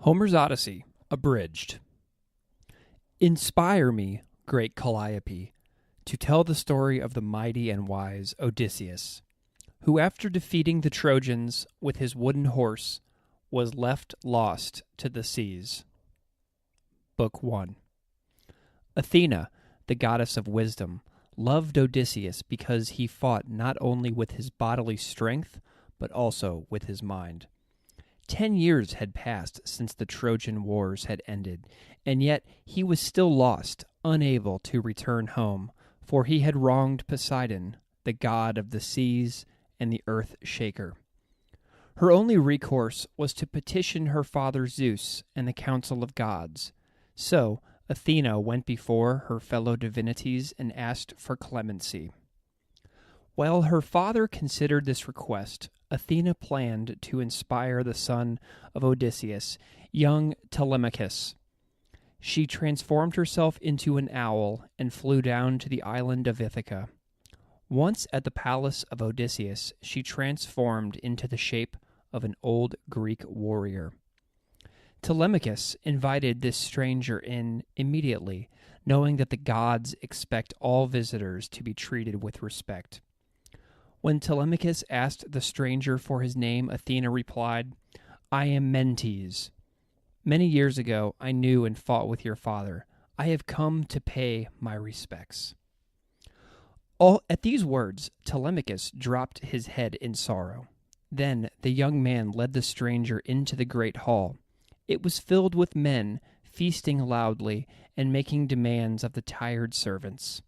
Homer's Odyssey, Abridged. Inspire me, great Calliope, to tell the story of the mighty and wise Odysseus, who after defeating the Trojans with his wooden horse was left lost to the seas. Book 1. Athena, the goddess of wisdom, loved Odysseus because he fought not only with his bodily strength, but also with his mind. 10 years had passed since the Trojan wars had ended, and yet he was still lost, unable to return home, for he had wronged Poseidon, the god of the seas and the earth shaker. Her only recourse was to petition her father Zeus and the council of gods. So Athena went before her fellow divinities and asked for clemency. While her father considered this request, Athena planned to inspire the son of Odysseus, young Telemachus. She transformed herself into an owl and flew down to the island of Ithaca. Once at the palace of Odysseus, she transformed into the shape of an old Greek warrior. Telemachus invited this stranger in immediately, knowing that the gods expect all visitors to be treated with respect. When Telemachus asked the stranger for his name, Athena replied, "I am Mentes. Many years ago I knew and fought with your father. I have come to pay my respects." At these words, Telemachus dropped his head in sorrow. Then the young man led the stranger into the great hall. It was filled with men, feasting loudly and making demands of the tired servants.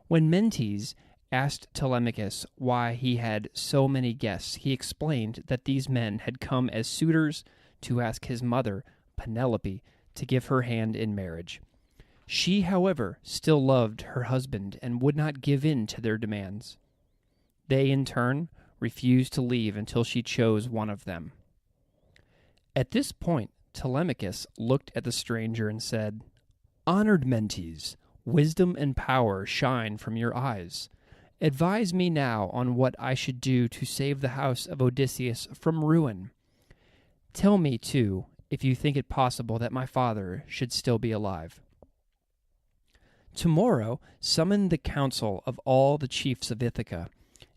When Mentes asked Telemachus why he had so many guests, he explained that these men had come as suitors to ask his mother, Penelope, to give her hand in marriage. She, however, still loved her husband and would not give in to their demands. They, in turn, refused to leave until she chose one of them. At this point, Telemachus looked at the stranger and said, "Honored Mentes, wisdom and power shine from your eyes. Advise me now on what I should do to save the house of Odysseus from ruin. Tell me, too, if you think it possible that my father should still be alive. Tomorrow summon the council of all the chiefs of Ithaca,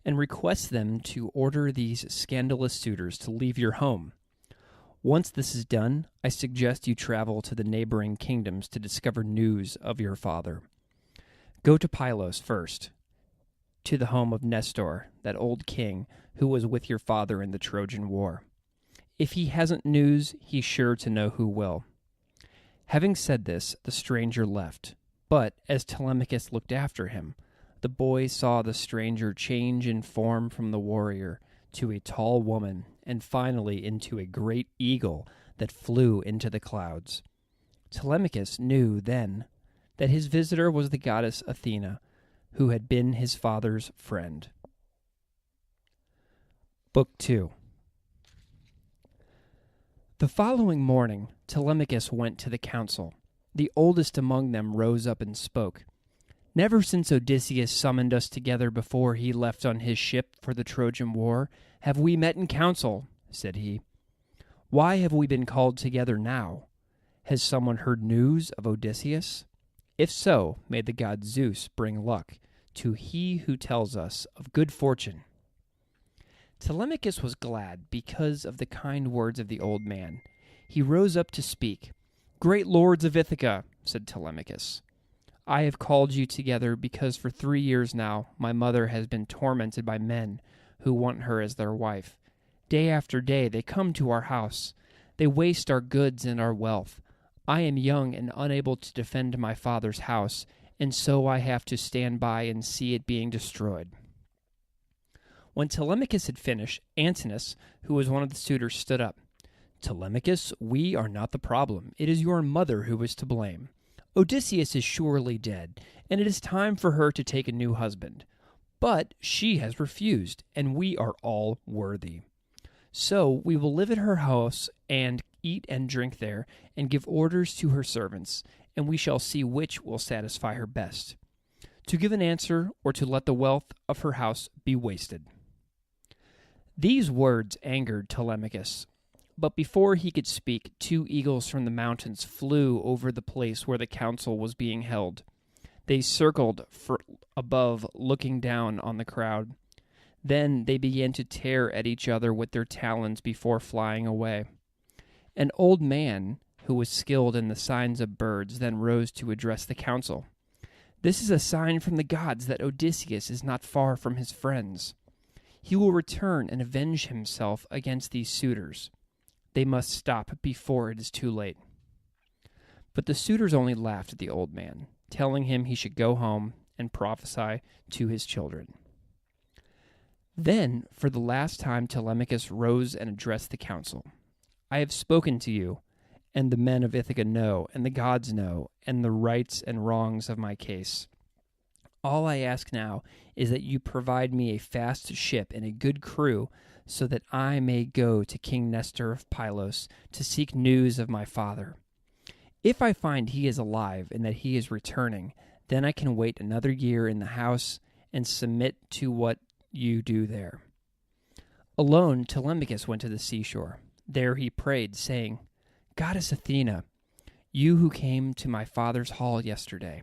and request them to order these scandalous suitors to leave your home. Once this is done, I suggest you travel to the neighboring kingdoms to discover news of your father. Go to Pylos first, to the home of Nestor, that old king who was with your father in the Trojan War. If he hasn't news, he's sure to know who will." Having said this, the stranger left. But as Telemachus looked after him, the boy saw the stranger change in form from the warrior to a tall woman, and finally into a great eagle that flew into the clouds. Telemachus knew then that his visitor was the goddess Athena, who had been his father's friend. Book 2. The following morning, Telemachus went to the council. The oldest among them rose up and spoke. "Never since Odysseus summoned us together before he left on his ship for the Trojan War have we met in council," said he. "Why have we been called together now? Has someone heard news of Odysseus? If so, may the god Zeus bring luck to he who tells us of good fortune." Telemachus was glad because of the kind words of the old man. He rose up to speak. "Great lords of Ithaca," said Telemachus, "I have called you together because for 3 years now my mother has been tormented by men who want her as their wife. Day after day they come to our house. They waste our goods and our wealth. I am young and unable to defend my father's house, and so I have to stand by and see it being destroyed." When Telemachus had finished, Antinous, who was one of the suitors, stood up. "Telemachus, we are not the problem. It is your mother who is to blame. Odysseus is surely dead, and it is time for her to take a new husband. But she has refused, and we are all worthy. So we will live at her house and eat and drink there, and give orders to her servants, and we shall see which will satisfy her best, to give an answer or to let the wealth of her house be wasted." These words angered Telemachus, But before he could speak, 2 eagles from the mountains flew over the place where the council was being held. They circled above, looking down on the crowd. Then they began to tear at each other with their talons before flying away. An old man, who was skilled in the signs of birds, then rose to address the council. "This is a sign from the gods that Odysseus is not far from his friends. He will return and avenge himself against these suitors. They must stop before it is too late." But the suitors only laughed at the old man, telling him he should go home and prophesy to his children. Then, for the last time, Telemachus rose and addressed the council. "I have spoken to you, and the men of Ithaca know, and the gods know, and the rights and wrongs of my case. All I ask now is that you provide me a fast ship and a good crew, so that I may go to King Nestor of Pylos to seek news of my father. If I find he is alive and that he is returning, then I can wait another year in the house and submit to what you do there." Alone, Telemachus went to the seashore. There he prayed, saying, "Goddess Athena, you who came to my father's hall yesterday,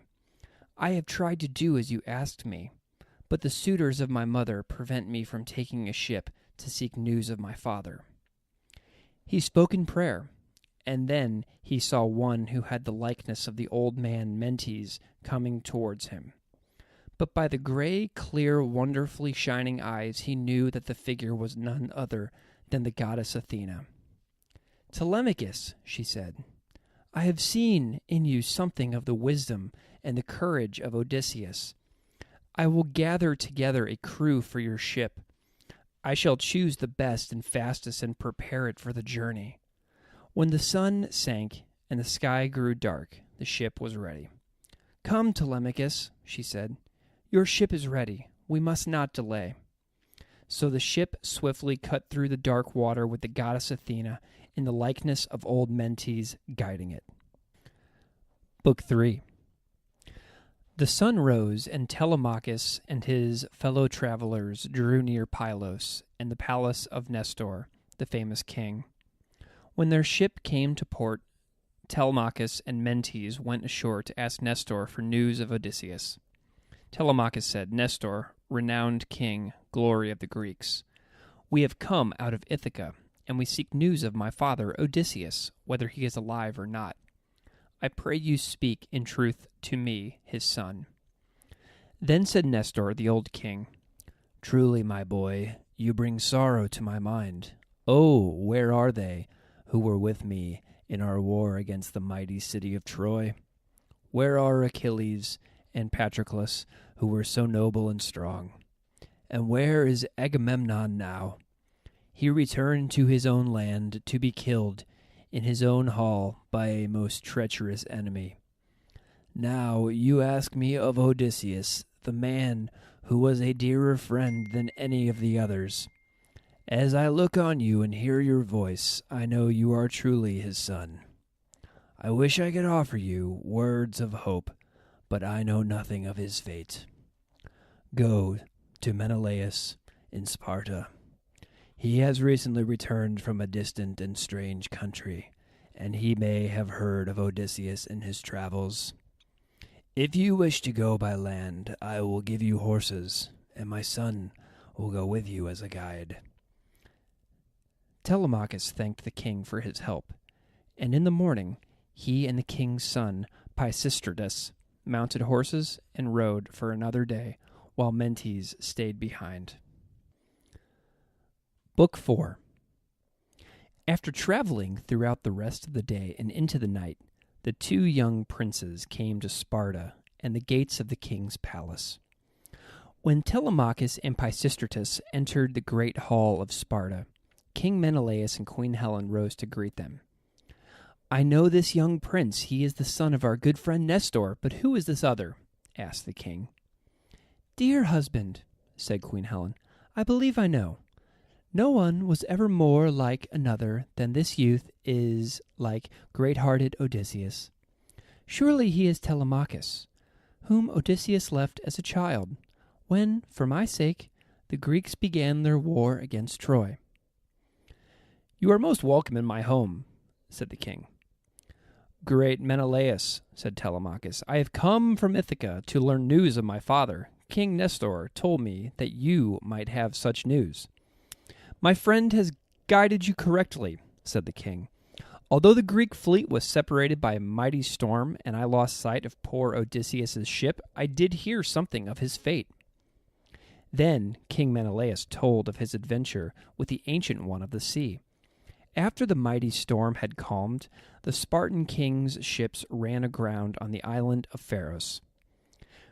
I have tried to do as you asked me, but the suitors of my mother prevent me from taking a ship to seek news of my father." He spoke in prayer, and then he saw one who had the likeness of the old man Mentes coming towards him. But by the gray, clear, wonderfully shining eyes, he knew that the figure was none other than the goddess Athena. "Telemachus," she said, "I have seen in you something of the wisdom and the courage of Odysseus. I will gather together a crew for your ship. I shall choose the best and fastest and prepare it for the journey." When the sun sank and the sky grew dark, the ship was ready. "Come, Telemachus," she said. "Your ship is ready. We must not delay." So the ship swiftly cut through the dark water with the goddess Athena in the likeness of old Mentes guiding it. Book 3. The sun rose, and Telemachus and his fellow travelers drew near Pylos and the palace of Nestor, the famous king. When their ship came to port, Telemachus and Mentes went ashore to ask Nestor for news of Odysseus. Telemachus said, "Nestor, renowned king, glory of the Greeks, we have come out of Ithaca, and we seek news of my father Odysseus, whether he is alive or not. I pray you speak in truth to me, his son." Then said Nestor, the old king, "Truly, my boy, you bring sorrow to my mind. Oh, where are they who were with me in our war against the mighty city of Troy? Where are Achilles and Patroclus, who were so noble and strong? And where is Agamemnon now? He returned to his own land to be killed in his own hall by a most treacherous enemy. Now you ask me of Odysseus, the man who was a dearer friend than any of the others. As I look on you and hear your voice, I know you are truly his son. I wish I could offer you words of hope, but I know nothing of his fate. Go to Menelaus in Sparta. He has recently returned from a distant and strange country, and he may have heard of Odysseus in his travels. If you wish to go by land, I will give you horses, and my son will go with you as a guide." Telemachus thanked the king for his help, and in the morning he and the king's son, Pisistratus, mounted horses and rode for another day, while Mentes stayed behind. Book 4. After traveling throughout the rest of the day and into the night, the 2 young princes came to Sparta and the gates of the king's palace. When Telemachus and Pisistratus entered the great hall of Sparta, King Menelaus and Queen Helen rose to greet them. "I know this young prince. He is the son of our good friend Nestor, but who is this other?" asked the king. "Dear husband," said Queen Helen, "I believe I know. No one was ever more like another than this youth is like great-hearted Odysseus. Surely he is Telemachus, whom Odysseus left as a child, when, for my sake, the Greeks began their war against Troy. "You are most welcome in my home," said the king. "Great Menelaus," said Telemachus, "I have come from Ithaca to learn news of my father. King Nestor told me that you might have such news." "My friend has guided you correctly," said the king. "Although the Greek fleet was separated by a mighty storm, and I lost sight of poor Odysseus' ship, I did hear something of his fate." Then King Menelaus told of his adventure with the Ancient One of the Sea. After the mighty storm had calmed, the Spartan king's ships ran aground on the island of Pharos.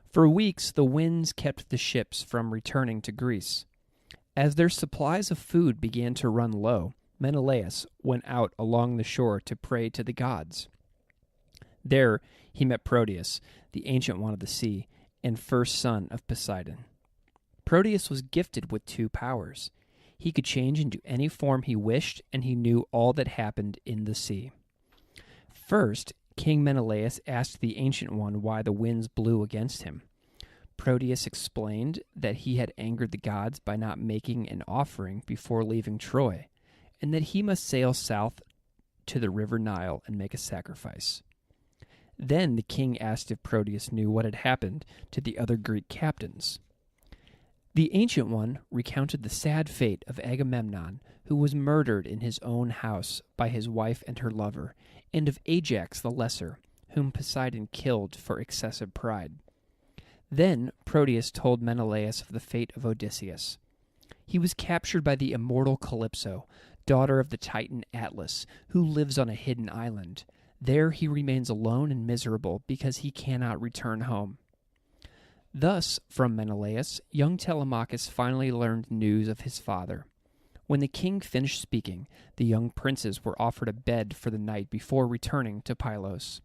For weeks the winds kept the ships from returning to Greece. As their supplies of food began to run low, Menelaus went out along the shore to pray to the gods. There he met Proteus, the Ancient One of the Sea, and first son of Poseidon. Proteus was gifted with two powers. He could change into any form he wished, and he knew all that happened in the sea. First, King Menelaus asked the Ancient One why the winds blew against him. Proteus explained that he had angered the gods by not making an offering before leaving Troy, and that he must sail south to the river Nile and make a sacrifice. Then the king asked if Proteus knew what had happened to the other Greek captains. The Ancient One recounted the sad fate of Agamemnon, who was murdered in his own house by his wife and her lover, and of Ajax the Lesser, whom Poseidon killed for excessive pride. Then Proteus told Menelaus of the fate of Odysseus. He was captured by the immortal Calypso, daughter of the Titan Atlas, who lives on a hidden island. There he remains alone and miserable because he cannot return home. Thus, from Menelaus, young Telemachus finally learned news of his father. When the king finished speaking, the young princes were offered a bed for the night before returning to Pylos.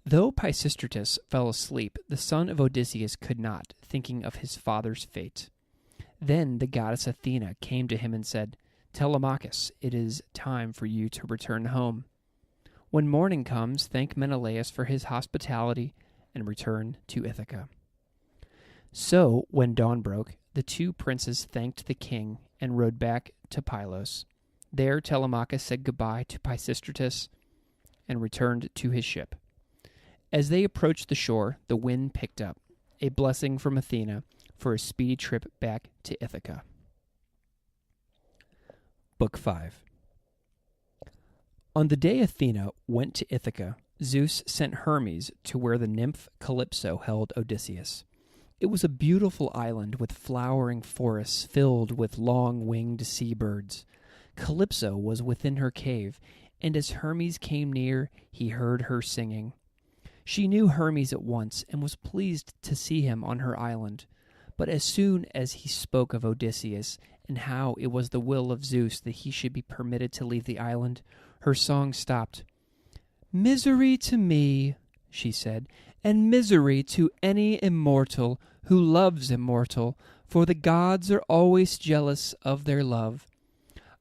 Though Pisistratus fell asleep, the son of Odysseus could not, thinking of his father's fate. Then the goddess Athena came to him and said, "Telemachus, it is time for you to return home. When morning comes, thank Menelaus for his hospitality and return to Ithaca." So, when dawn broke, the two princes thanked the king and rode back to Pylos. There Telemachus said goodbye to Pisistratus and returned to his ship. As they approached the shore, the wind picked up, a blessing from Athena for a speedy trip back to Ithaca. Book 5. On the day Athena went to Ithaca, Zeus sent Hermes to where the nymph Calypso held Odysseus. It was a beautiful island with flowering forests filled with long-winged seabirds. Calypso was within her cave, and as Hermes came near, he heard her singing. She knew Hermes at once and was pleased to see him on her island. But as soon as he spoke of Odysseus and how it was the will of Zeus that he should be permitted to leave the island, her song stopped. "Misery to me," she said, "and misery to any immortal who loves immortal, for the gods are always jealous of their love.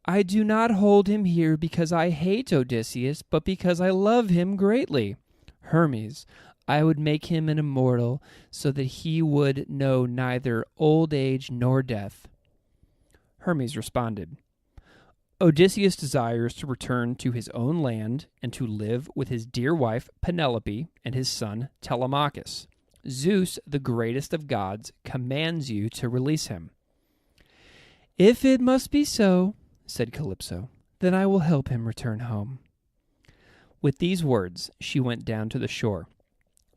I do not hold him here because I hate Odysseus, but because I love him greatly. Hermes, I would make him an immortal, so that he would know neither old age nor death." Hermes responded, "Odysseus desires to return to his own land and to live with his dear wife Penelope and his son Telemachus. Zeus, the greatest of gods, commands you to release him." "If it must be so," said Calypso, "then I will help him return home." With these words, she went down to the shore,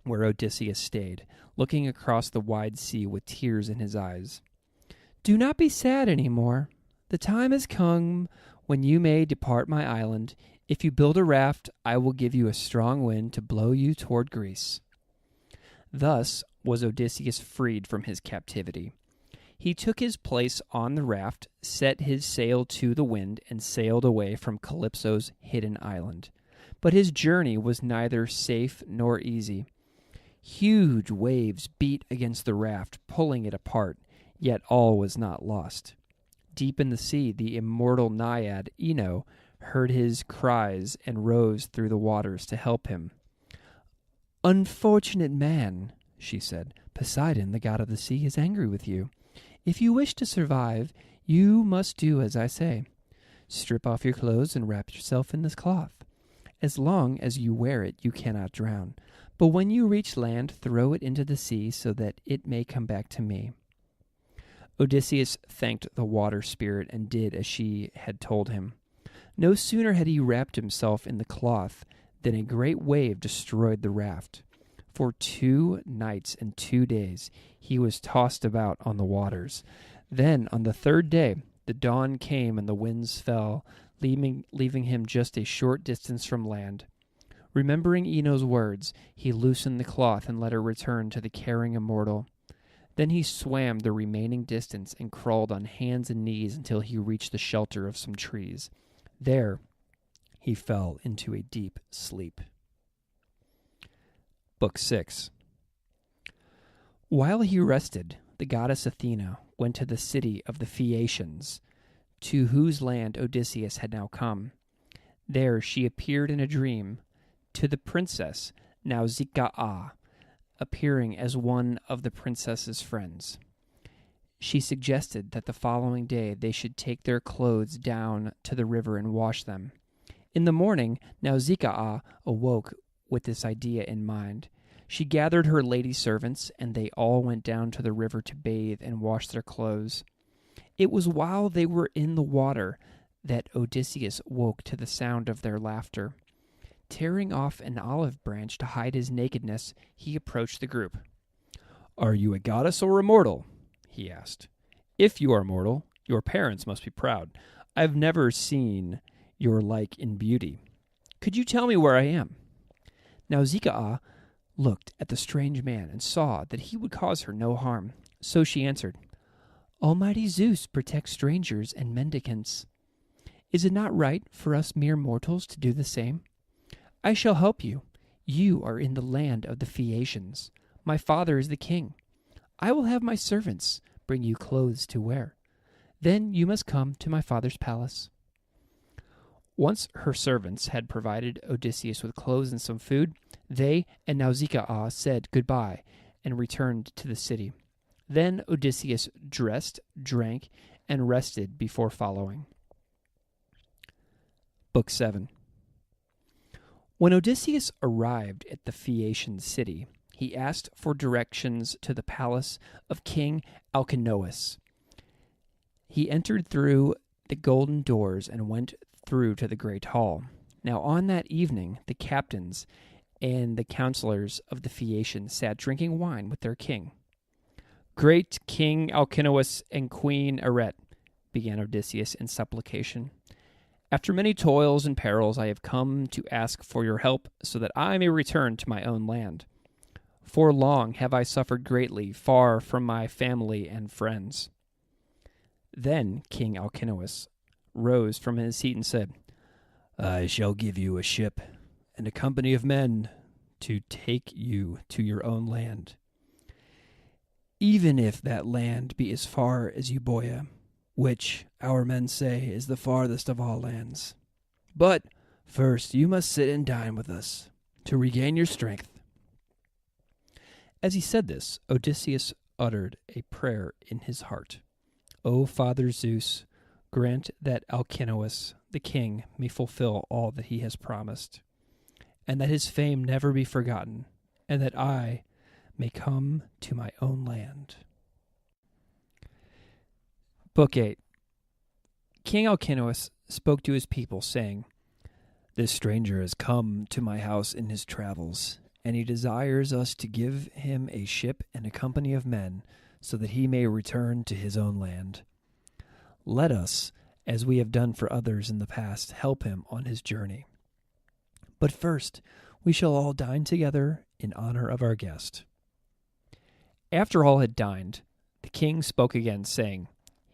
where Odysseus stayed, looking across the wide sea with tears in his eyes. "Do not be sad any more. The time has come when you may depart my island. If you build a raft, I will give you a strong wind to blow you toward Greece." Thus was Odysseus freed from his captivity. He took his place on the raft, set his sail to the wind, and sailed away from Calypso's hidden island. But his journey was neither safe nor easy. Huge waves beat against the raft, pulling it apart, yet all was not lost. Deep in the sea, the immortal naiad Ino heard his cries and rose through the waters to help him. "Unfortunate man," she said, "Poseidon, the god of the sea, is angry with you. If you wish to survive, you must do as I say. Strip off your clothes and wrap yourself in this cloth. As long as you wear it, you cannot drown. But when you reach land, throw it into the sea so that it may come back to me." Odysseus thanked the water spirit and did as she had told him. No sooner had he wrapped himself in the cloth than a great wave destroyed the raft. For 2 nights and 2 days he was tossed about on the waters. Then on the 3rd day the dawn came and the winds fell, leaving him just a short distance from land. Remembering Ino's words, he loosened the cloth and let her return to the caring immortal. Then he swam the remaining distance and crawled on hands and knees until he reached the shelter of some trees. There he fell into a deep sleep. Book 6. While he rested, the goddess Athena went to the city of the Phaeacians, to whose land Odysseus had now come. There she appeared in a dream to the princess Nausicaa, appearing as one of the princess's friends. She suggested that the following day they should take their clothes down to the river and wash them. In the morning, Nausicaa awoke with this idea in mind. She gathered her lady servants, and they all went down to the river to bathe and wash their clothes. It was while they were in the water that Odysseus woke to the sound of their laughter. Tearing off an olive branch to hide his nakedness, he approached the group. "Are you a goddess or a mortal?" he asked. "If you are mortal, your parents must be proud. I've never seen your like in beauty. Could you tell me where I am?" Nausicaa looked at the strange man and saw that he would cause her no harm. So she answered, "Almighty Zeus protects strangers and mendicants. Is it not right for us mere mortals to do the same? I shall help you. You are in the land of the Phaeacians. My father is the king. I will have my servants bring you clothes to wear. Then you must come to my father's palace." Once her servants had provided Odysseus with clothes and some food, they and Nausicaa said goodbye and returned to the city. Then Odysseus dressed, drank, and rested before following. Book 7. When Odysseus arrived at the Phaeacian city, he asked for directions to the palace of King Alcinous. He entered through the golden doors and went through to the great hall. Now on that evening, the captains and the counselors of the Phaeacians sat drinking wine with their king. "Great King Alcinous and Queen Arete," began Odysseus in supplication, "after many toils and perils I have come to ask for your help so that I may return to my own land. For long have I suffered greatly, far from my family and friends." Then King Alcinous rose from his seat and said, "I shall give you a ship and a company of men to take you to your own land, even if that land be as far as Euboea, which our men say is the farthest of all lands. But first you must sit and dine with us to regain your strength." As he said this, Odysseus uttered a prayer in his heart. "O Father Zeus, grant that Alcinous, the king, may fulfill all that he has promised, and that his fame never be forgotten, and that I may come to my own land." Book 8. King Alcinous spoke to his people, saying, "This stranger has come to my house in his travels, and he desires us to give him a ship and a company of men, so that he may return to his own land. Let us, as we have done for others in the past, help him on his journey. But first, we shall all dine together in honor of our guest." After all had dined, the king spoke again, saying,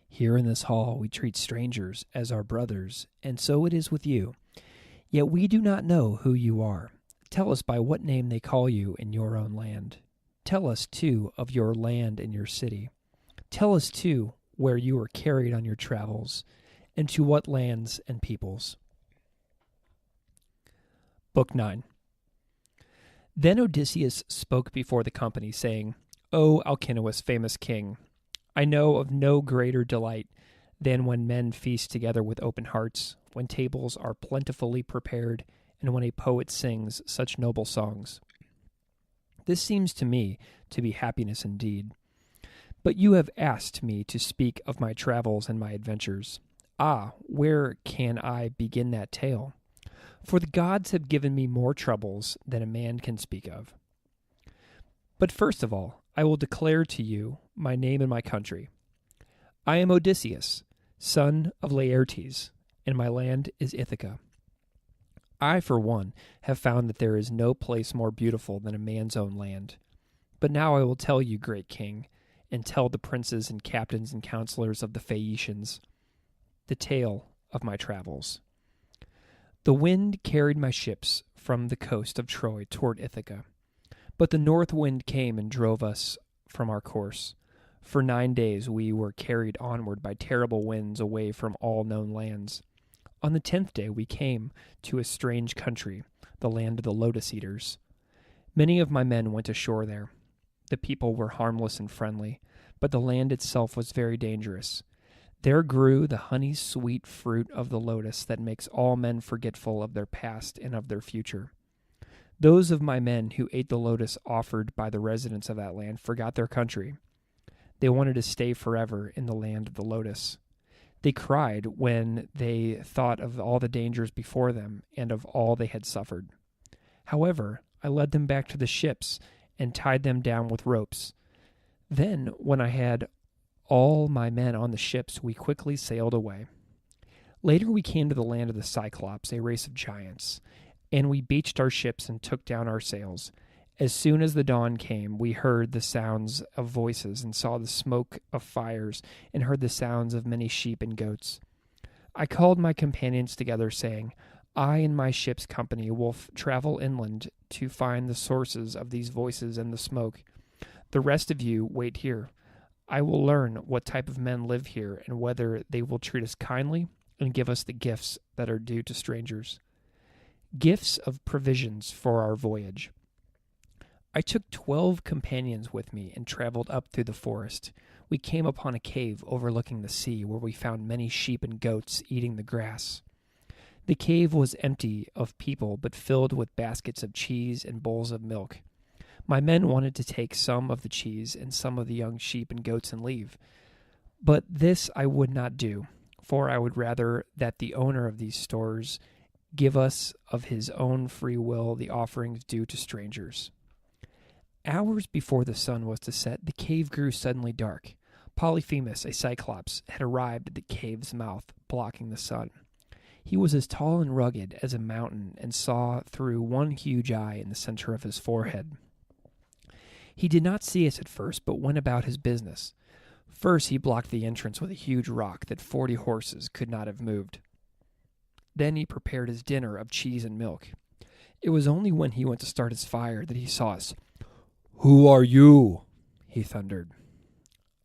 "Here in this hall we treat strangers as our brothers, and so it is with you. Yet we do not know who you are. Tell us by what name they call you in your own land. Tell us, too, of your land and your city. Tell us, too, where you were carried on your travels, and to what lands and peoples." Book 9. Then Odysseus spoke before the company, saying, "O Alcinous, famous king, I know of no greater delight than when men feast together with open hearts, when tables are plentifully prepared, and when a poet sings such noble songs. This seems to me to be happiness indeed. But you have asked me to speak of my travels and my adventures. Ah, where can I begin that tale? For the gods have given me more troubles than a man can speak of. But first of all, I will declare to you my name and my country. I am Odysseus, son of Laertes, and my land is Ithaca. I, for one, have found that there is no place more beautiful than a man's own land. But now I will tell you, great king, and tell the princes and captains and counselors of the Phaeacians, the tale of my travels. The wind carried my ships from the coast of Troy toward Ithaca, but the north wind came and drove us from our course. For 9 days we were carried onward by terrible winds away from all known lands. On the 10th day we came to a strange country, the land of the lotus eaters. Many of my men went ashore there. The people were harmless and friendly, but the land itself was very dangerous. There grew the honey-sweet fruit of the lotus that makes all men forgetful of their past and of their future. Those of my men who ate the lotus offered by the residents of that land forgot their country. They wanted to stay forever in the land of the lotus. They cried when they thought of all the dangers before them and of all they had suffered. However, I led them back to the ships and tied them down with ropes. Then, when I had all my men on the ships, we quickly sailed away. Later we came to the land of the Cyclops, a race of giants, and we beached our ships and took down our sails. As soon as the dawn came, we heard the sounds of voices and saw the smoke of fires and heard the sounds of many sheep and goats. I called my companions together, saying, I and my ship's company will travel inland to find the sources of these voices and the smoke. The rest of you wait here. I will learn what type of men live here and whether they will treat us kindly and give us the gifts that are due to strangers. Gifts of provisions for our voyage. I took 12 companions with me and traveled up through the forest. We came upon a cave overlooking the sea where we found many sheep and goats eating the grass. The cave was empty of people but filled with baskets of cheese and bowls of milk. My men wanted to take some of the cheese and some of the young sheep and goats and leave. But this I would not do, for I would rather that the owner of these stores give us of his own free will the offerings due to strangers. Hours before the sun was to set, the cave grew suddenly dark. Polyphemus, a cyclops, had arrived at the cave's mouth, blocking the sun. He was as tall and rugged as a mountain and saw through one huge eye in the center of his forehead. He did not see us at first, but went about his business. First he blocked the entrance with a huge rock that 40 horses could not have moved. Then he prepared his dinner of cheese and milk. It was only when he went to start his fire that he saw us. "Who are you?" he thundered.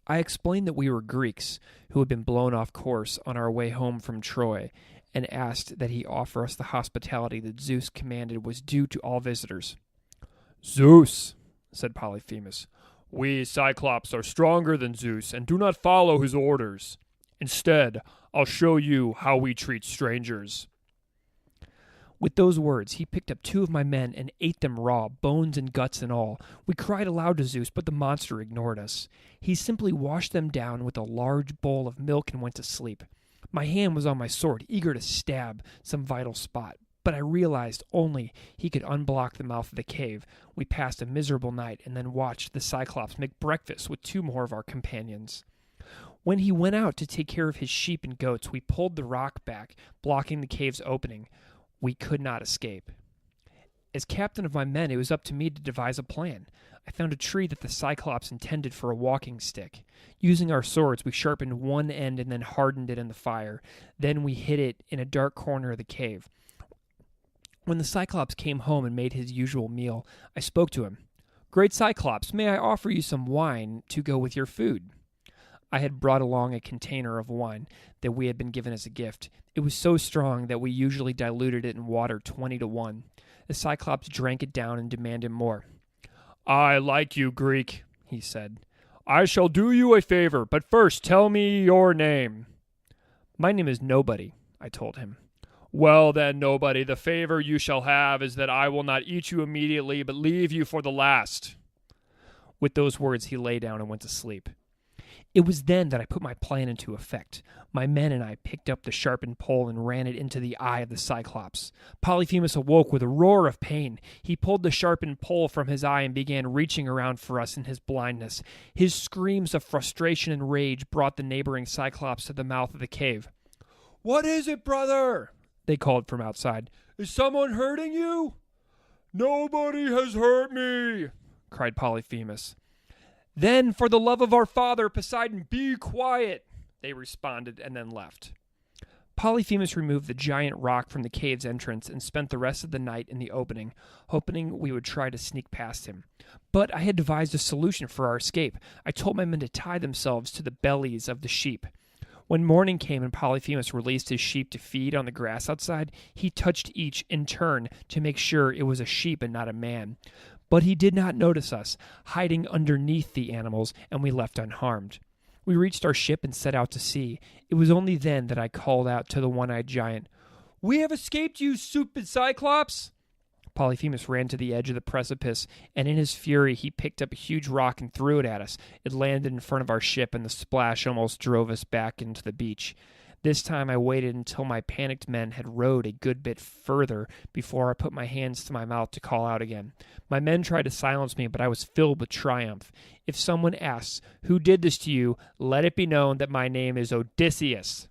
I explained that we were Greeks who had been blown off course on our way home from Troy, and asked that he offer us the hospitality that Zeus commanded was due to all visitors. "Zeus," said Polyphemus, "we Cyclops are stronger than Zeus and do not follow his orders. Instead, I'll show you how we treat strangers." With those words, he picked up 2 of my men and ate them raw, bones and guts and all. We cried aloud to Zeus, but the monster ignored us. He simply washed them down with a large bowl of milk and went to sleep. My hand was on my sword, eager to stab some vital spot, but I realized only he could unblock the mouth of the cave. We passed a miserable night and then watched the Cyclops make breakfast with 2 more of our companions. When he went out to take care of his sheep and goats, we pulled the rock back, blocking the cave's opening. We could not escape. As captain of my men, it was up to me to devise a plan. I found a tree that the Cyclops intended for a walking stick. Using our swords, we sharpened one end and then hardened it in the fire. Then we hid it in a dark corner of the cave. When the Cyclops came home and made his usual meal, I spoke to him. "Great Cyclops, may I offer you some wine to go with your food?" I had brought along a container of wine that we had been given as a gift. It was so strong that we usually diluted it in water 20 to 1. The Cyclops drank it down and demanded more. "I like you, Greek," he said. "I shall do you a favor, but first tell me your name." "My name is Nobody," I told him. "Well then, Nobody, the favor you shall have is that I will not eat you immediately, but leave you for the last." With those words, he lay down and went to sleep. It was then that I put my plan into effect. My men and I picked up the sharpened pole and ran it into the eye of the Cyclops. Polyphemus awoke with a roar of pain. He pulled the sharpened pole from his eye and began reaching around for us in his blindness. His screams of frustration and rage brought the neighboring Cyclops to the mouth of the cave. "What is it, brother?" they called from outside. "Is someone hurting you?" "Nobody has hurt me," cried Polyphemus. "Then, for the love of our father, Poseidon, be quiet," they responded, and then left. Polyphemus removed the giant rock from the cave's entrance and spent the rest of the night in the opening, hoping we would try to sneak past him. But I had devised a solution for our escape. I told my men to tie themselves to the bellies of the sheep. When morning came and Polyphemus released his sheep to feed on the grass outside, he touched each in turn to make sure it was a sheep and not a man. But he did not notice us, hiding underneath the animals, and we left unharmed. We reached our ship and set out to sea. It was only then that I called out to the one-eyed giant, "We have escaped, you stupid Cyclops!" Polyphemus ran to the edge of the precipice, and in his fury he picked up a huge rock and threw it at us. It landed in front of our ship, and the splash almost drove us back into the beach. This time I waited until my panicked men had rowed a good bit further before I put my hands to my mouth to call out again. My men tried to silence me, but I was filled with triumph. If someone asks, "Who did this to you?" let it be known that my name is Odysseus.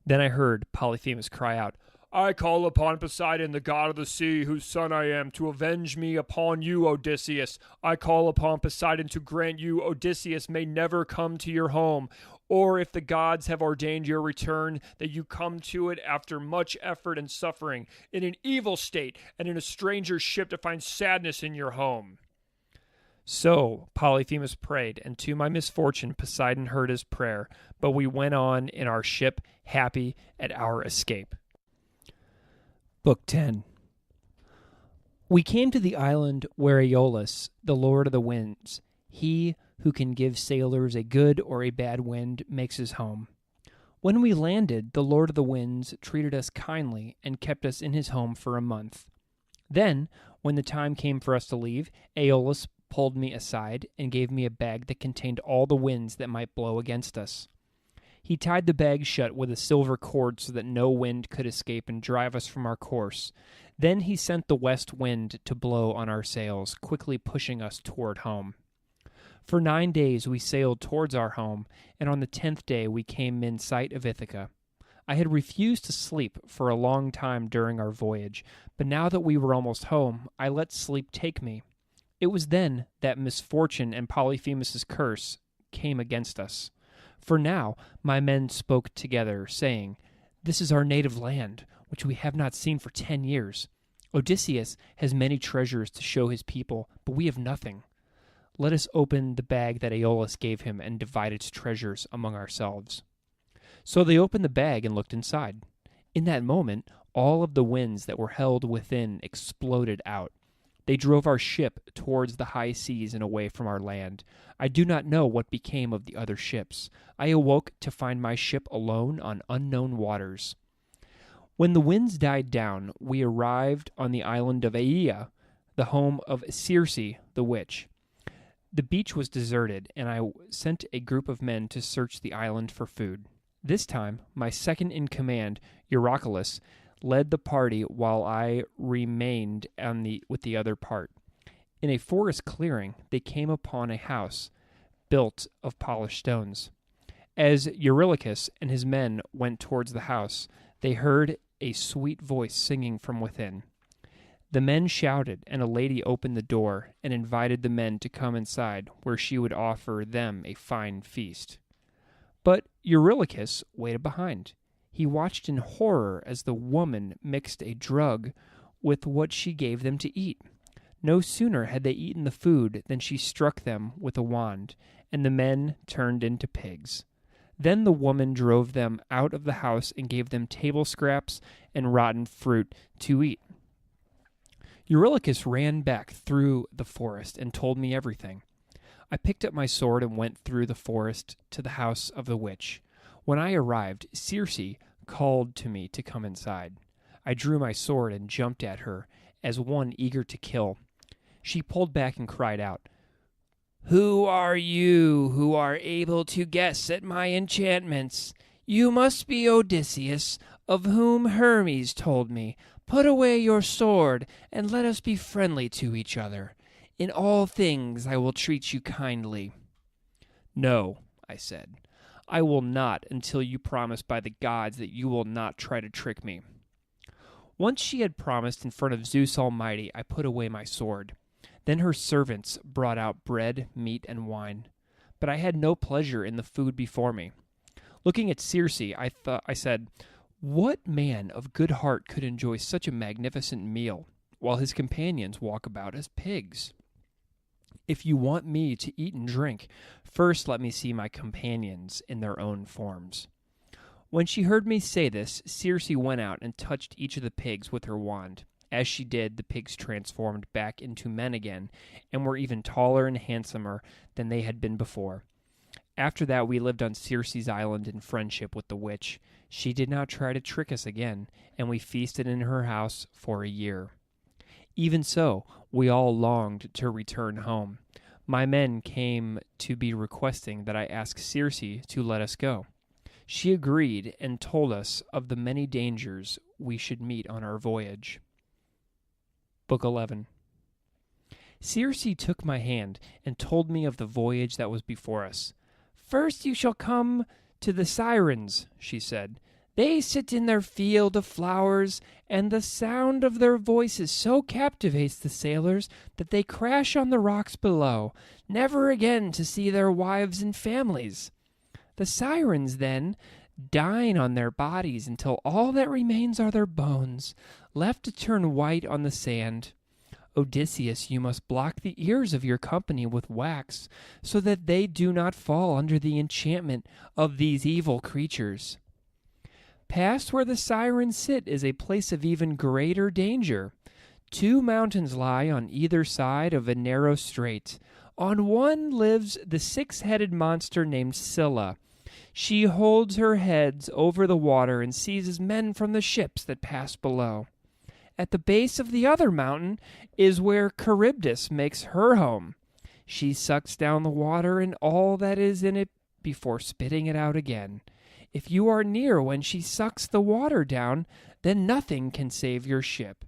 Then I heard Polyphemus cry out, "I call upon Poseidon, the god of the sea, whose son I am, to avenge me upon you, Odysseus. I call upon Poseidon to grant you, Odysseus, may never come to your home, or if the gods have ordained your return, that you come to it after much effort and suffering, in an evil state, and in a stranger's ship to find sadness in your home." So Polyphemus prayed, and to my misfortune Poseidon heard his prayer, but we went on in our ship, happy at our escape. Book 10. We came to the island where Aeolus, the lord of the winds, he who can give sailors a good or a bad wind, makes his home. When we landed, the lord of the winds treated us kindly and kept us in his home for a month. Then, when the time came for us to leave, Aeolus pulled me aside and gave me a bag that contained all the winds that might blow against us. He tied the bag shut with a silver cord so that no wind could escape and drive us from our course. Then he sent the west wind to blow on our sails, quickly pushing us toward home. For 9 days we sailed towards our home, and on the 10th day we came in sight of Ithaca. I had refused to sleep for a long time during our voyage, but now that we were almost home, I let sleep take me. It was then that misfortune and Polyphemus's curse came against us. For now my men spoke together, saying, "This is our native land, which we have not seen for 10 years. Odysseus has many treasures to show his people, but we have nothing. Let us open the bag that Aeolus gave him and divide its treasures among ourselves." So they opened the bag and looked inside. In that moment, all of the winds that were held within exploded out. They drove our ship towards the high seas and away from our land. I do not know what became of the other ships. I awoke to find my ship alone on unknown waters. When the winds died down, we arrived on the island of Aea, the home of Circe the witch. The beach was deserted, and I sent a group of men to search the island for food. This time, my second-in-command, Euryclus, led the party while I remained with the other part. In a forest clearing, they came upon a house built of polished stones. As Eurylochus and his men went towards the house, they heard a sweet voice singing from within. The men shouted, and a lady opened the door and invited the men to come inside, where she would offer them a fine feast. But Eurylochus waited behind. He watched in horror as the woman mixed a drug with what she gave them to eat. No sooner had they eaten the food than she struck them with a wand, and the men turned into pigs. Then the woman drove them out of the house and gave them table scraps and rotten fruit to eat. Eurylochus ran back through the forest and told me everything. I picked up my sword and went through the forest to the house of the witch. When I arrived, Circe called to me to come inside. I drew my sword and jumped at her as one eager to kill. She pulled back and cried out, "Who are you who are able to guess at my enchantments? You must be Odysseus, of whom Hermes told me. Put away your sword, and let us be friendly to each other. In all things I will treat you kindly." "No," I said, "I will not until you promise by the gods that you will not try to trick me." Once she had promised in front of Zeus Almighty, I put away my sword. Then her servants brought out bread, meat, and wine. But I had no pleasure in the food before me. Looking at Circe, I said, "What man of good heart could enjoy such a magnificent meal, while his companions walk about as pigs? If you want me to eat and drink, first let me see my companions in their own forms." When she heard me say this, Circe went out and touched each of the pigs with her wand. As she did, the pigs transformed back into men again, and were even taller and handsomer than they had been before. After that, we lived on Circe's island in friendship with the witch. She did not try to trick us again, and we feasted in her house for a year. Even so, we all longed to return home. My men came to be requesting that I ask Circe to let us go. She agreed and told us of the many dangers we should meet on our voyage. Book 11. Circe took my hand and told me of the voyage that was before us. "First you shall come to the Sirens," she said. "They sit in their field of flowers, and the sound of their voices so captivates the sailors that they crash on the rocks below, never again to see their wives and families. The Sirens, then, dine on their bodies until all that remains are their bones, left to turn white on the sand. Odysseus, you must block the ears of your company with wax, so that they do not fall under the enchantment of these evil creatures. Past where the Sirens sit is a place of even greater danger. 2 mountains lie on either side of a narrow strait. On one lives the 6-headed monster named Scylla. She holds her heads over the water and seizes men from the ships that pass below. At the base of the other mountain is where Charybdis makes her home. She sucks down the water and all that is in it before spitting it out again. If you are near when she sucks the water down, then nothing can save your ship.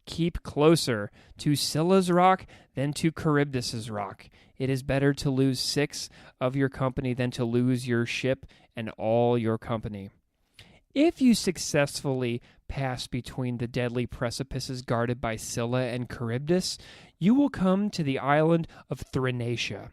Keep closer to Scylla's rock than to Charybdis's rock. It is better to lose 6 of your company than to lose your ship and all your company. If you successfully pass between the deadly precipices guarded by Scylla and Charybdis, you will come to the island of Thrinacia.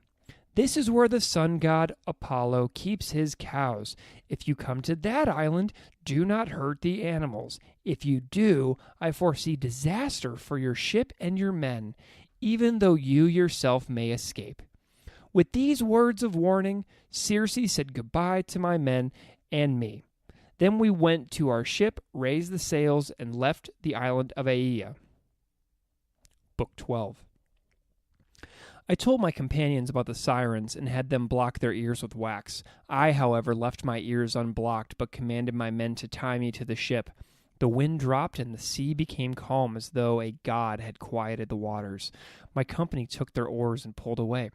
This is where the sun god Apollo keeps his cows. If you come to that island, do not hurt the animals. If you do, I foresee disaster for your ship and your men, even though you yourself may escape." With these words of warning, Circe said goodbye to my men and me. Then we went to our ship, raised the sails, and left the island of Aeaea. Book 12. I told my companions about the Sirens and had them block their ears with wax. I, however, left my ears unblocked, but commanded my men to tie me to the ship. The wind dropped and the sea became calm as though a god had quieted the waters. My company took their oars and pulled away.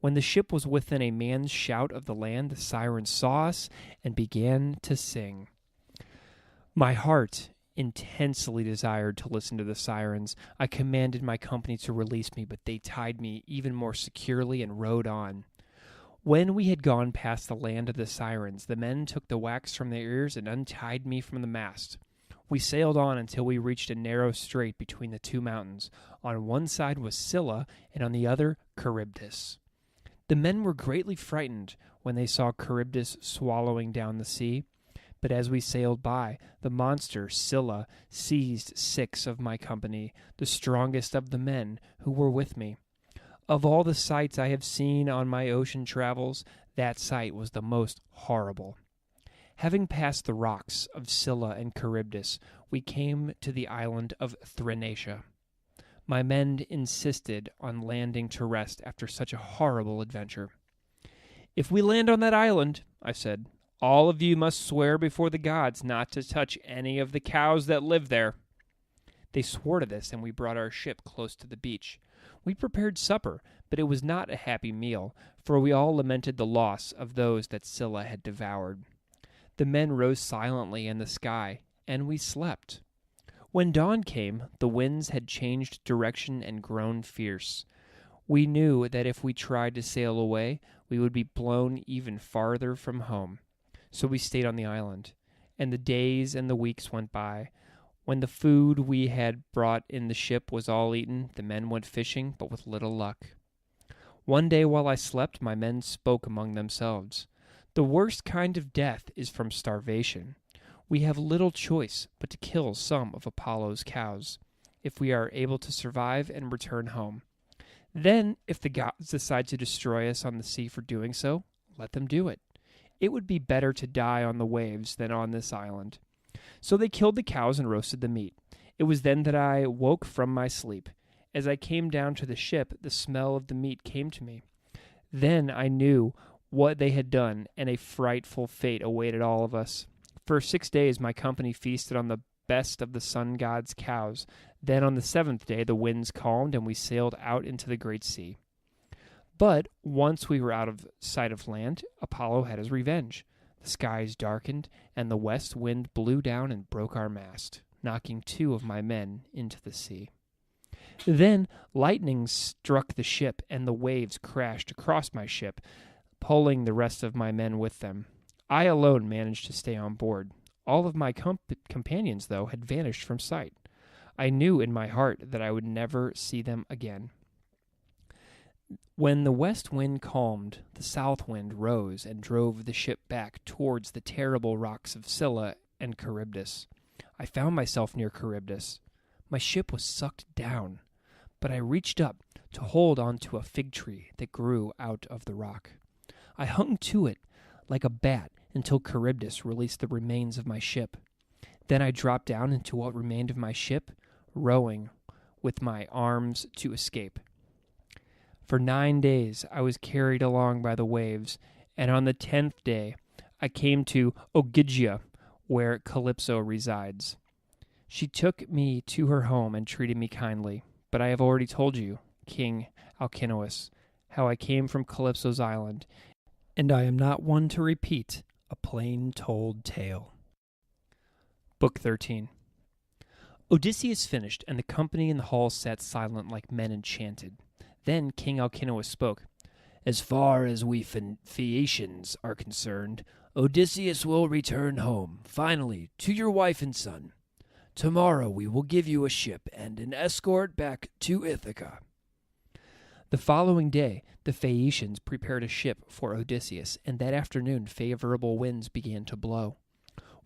When the ship was within a man's shout of the land, the Sirens saw us and began to sing. My heart intensely desired to listen to the Sirens. I commanded my company to release me, but they tied me even more securely and rowed on. When we had gone past the land of the Sirens, the men took the wax from their ears and untied me from the mast. We sailed on until we reached a narrow strait between the 2 mountains. On one side was Scylla, and on the other Charybdis. The men were greatly frightened when they saw Charybdis swallowing down the sea. But as we sailed by, the monster Scylla seized 6 of my company, the strongest of the men who were with me. Of all the sights I have seen on my ocean travels, that sight was the most horrible. Having passed the rocks of Scylla and Charybdis, we came to the island of Thrinacia. My men insisted on landing to rest after such a horrible adventure. "If we land on that island," I said, All of you must swear before the gods not to touch any of the cows that live there." They swore to this, and we brought our ship close to the beach. We prepared supper, but it was not a happy meal, for we all lamented the loss of those that Scylla had devoured. The men rose silently in the sky, and we slept. When dawn came, the winds had changed direction and grown fierce. We knew that if we tried to sail away, we would be blown even farther from home. So we stayed on the island, and the days and the weeks went by. When the food we had brought in the ship was all eaten, the men went fishing, but with little luck. One day while I slept, my men spoke among themselves. "The worst kind of death is from starvation. We have little choice but to kill some of Apollo's cows, if we are able to survive and return home. Then, if the gods decide to destroy us on the sea for doing so, let them do it. It would be better to die on the waves than on this island." So they killed the cows and roasted the meat. It was then that I woke from my sleep. As I came down to the ship, the smell of the meat came to me. Then I knew what they had done, and a frightful fate awaited all of us. For 6 days my company feasted on the best of the sun god's cows. Then on the 7th day the winds calmed, and we sailed out into the great sea. But once we were out of sight of land, Apollo had his revenge. The skies darkened, and the west wind blew down and broke our mast, knocking 2 of my men into the sea. Then lightning struck the ship, and the waves crashed across my ship, pulling the rest of my men with them. I alone managed to stay on board. All of my companions, though, had vanished from sight. I knew in my heart that I would never see them again. When the west wind calmed, the south wind rose and drove the ship back towards the terrible rocks of Scylla and Charybdis. I found myself near Charybdis. My ship was sucked down, but I reached up to hold on to a fig tree that grew out of the rock. I hung to it like a bat until Charybdis released the remains of my ship. Then I dropped down into what remained of my ship, rowing with my arms to escape. For 9 days I was carried along by the waves, and on the 10th day I came to Ogygia, where Calypso resides. She took me to her home and treated me kindly, but I have already told you, King Alcinous, how I came from Calypso's island, and I am not one to repeat a plain-told tale. Book 13. Odysseus finished, and the company in the hall sat silent like men enchanted. Then King Alcinous spoke. "As far as we Phaeacians are concerned, Odysseus will return home, finally, to your wife and son. Tomorrow we will give you a ship and an escort back to Ithaca." The following day, the Phaeacians prepared a ship for Odysseus, and that afternoon favorable winds began to blow.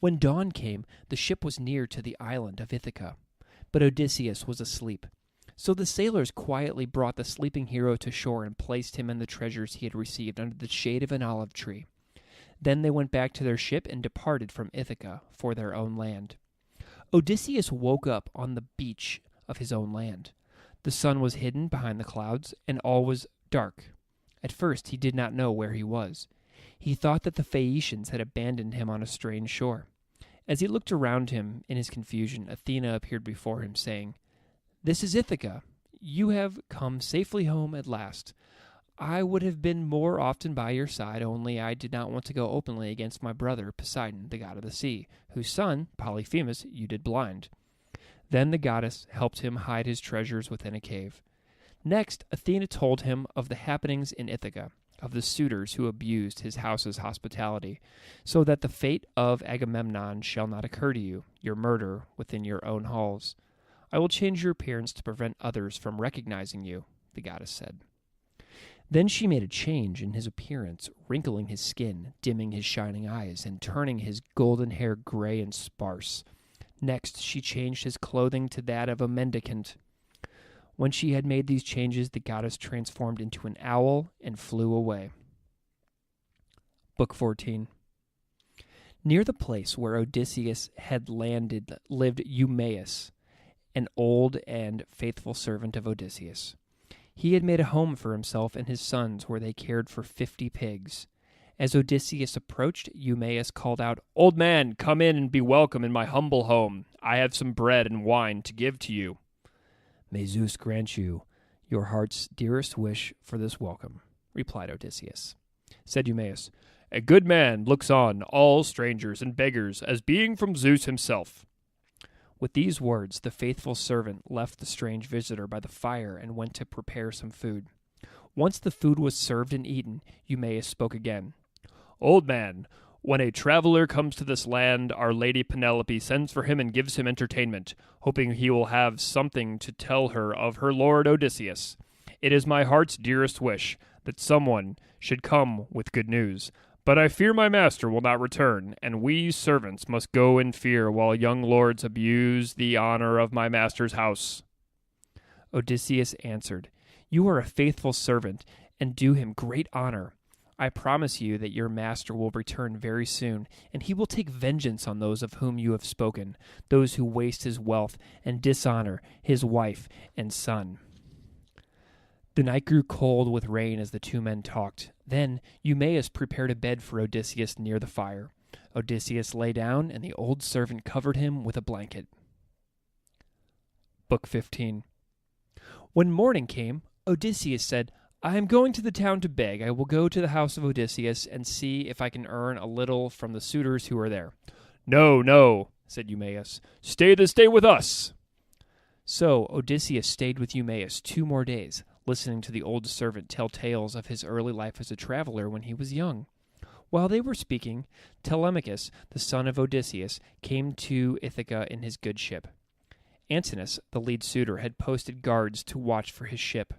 When dawn came, the ship was near to the island of Ithaca, but Odysseus was asleep. So the sailors quietly brought the sleeping hero to shore and placed him and the treasures he had received under the shade of an olive tree. Then they went back to their ship and departed from Ithaca for their own land. Odysseus woke up on the beach of his own land. The sun was hidden behind the clouds, and all was dark. At first he did not know where he was. He thought that the Phaeacians had abandoned him on a strange shore. As he looked around him in his confusion, Athena appeared before him, saying, "This is Ithaca. You have come safely home at last. I would have been more often by your side, only I did not want to go openly against my brother Poseidon, the god of the sea, whose son, Polyphemus, you did blind." Then the goddess helped him hide his treasures within a cave. Next, Athena told him of the happenings in Ithaca, of the suitors who abused his house's hospitality, so that the fate of Agamemnon shall not occur to you, your murder within your own halls. "I will change your appearance to prevent others from recognizing you," the goddess said. Then she made a change in his appearance, wrinkling his skin, dimming his shining eyes, and turning his golden hair gray and sparse. Next, she changed his clothing to that of a mendicant. When she had made these changes, the goddess transformed into an owl and flew away. Book 14. Near the place where Odysseus had landed lived Eumaeus, an old and faithful servant of Odysseus. He had made a home for himself and his sons where they cared for 50 pigs. As Odysseus approached, Eumaeus called out, "Old man, come in and be welcome in my humble home. I have some bread and wine to give to you." "May Zeus grant you your heart's dearest wish for this welcome," replied Odysseus. Said Eumaeus, "A good man looks on all strangers and beggars as being from Zeus himself." With these words, the faithful servant left the strange visitor by the fire and went to prepare some food. Once the food was served and eaten, Eumaeus spoke again. "Old man, when a traveler comes to this land, our lady Penelope sends for him and gives him entertainment, hoping he will have something to tell her of her lord Odysseus. It is my heart's dearest wish that someone should come with good news. But I fear my master will not return, and we servants must go in fear while young lords abuse the honor of my master's house." Odysseus answered, "You are a faithful servant, and do him great honor. I promise you that your master will return very soon, and he will take vengeance on those of whom you have spoken, those who waste his wealth and dishonor his wife and son." The night grew cold with rain as the two men talked. Then Eumaeus prepared a bed for Odysseus near the fire. Odysseus lay down, and the old servant covered him with a blanket. Book 15. When morning came, Odysseus said, "I am going to the town to beg. I will go to the house of Odysseus and see if I can earn a little from the suitors who are there." "No, no," said Eumaeus. "Stay this day with us." So Odysseus stayed with Eumaeus 2 more days, listening to the old servant tell tales of his early life as a traveler when he was young. While they were speaking, Telemachus, the son of Odysseus, came to Ithaca in his good ship. Antinous, the lead suitor, had posted guards to watch for his ship.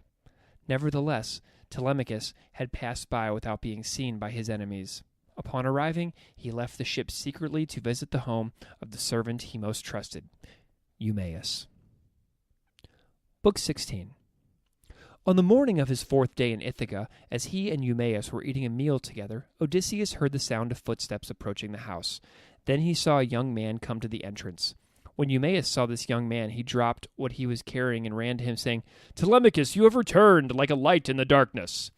Nevertheless, Telemachus had passed by without being seen by his enemies. Upon arriving, he left the ship secretly to visit the home of the servant he most trusted, Eumaeus. Book 16. On the morning of his 4th day in Ithaca, as he and Eumaeus were eating a meal together, Odysseus heard the sound of footsteps approaching the house. Then he saw a young man come to the entrance. When Eumaeus saw this young man, he dropped what he was carrying and ran to him, saying, "Telemachus, you have returned like a light in the darkness.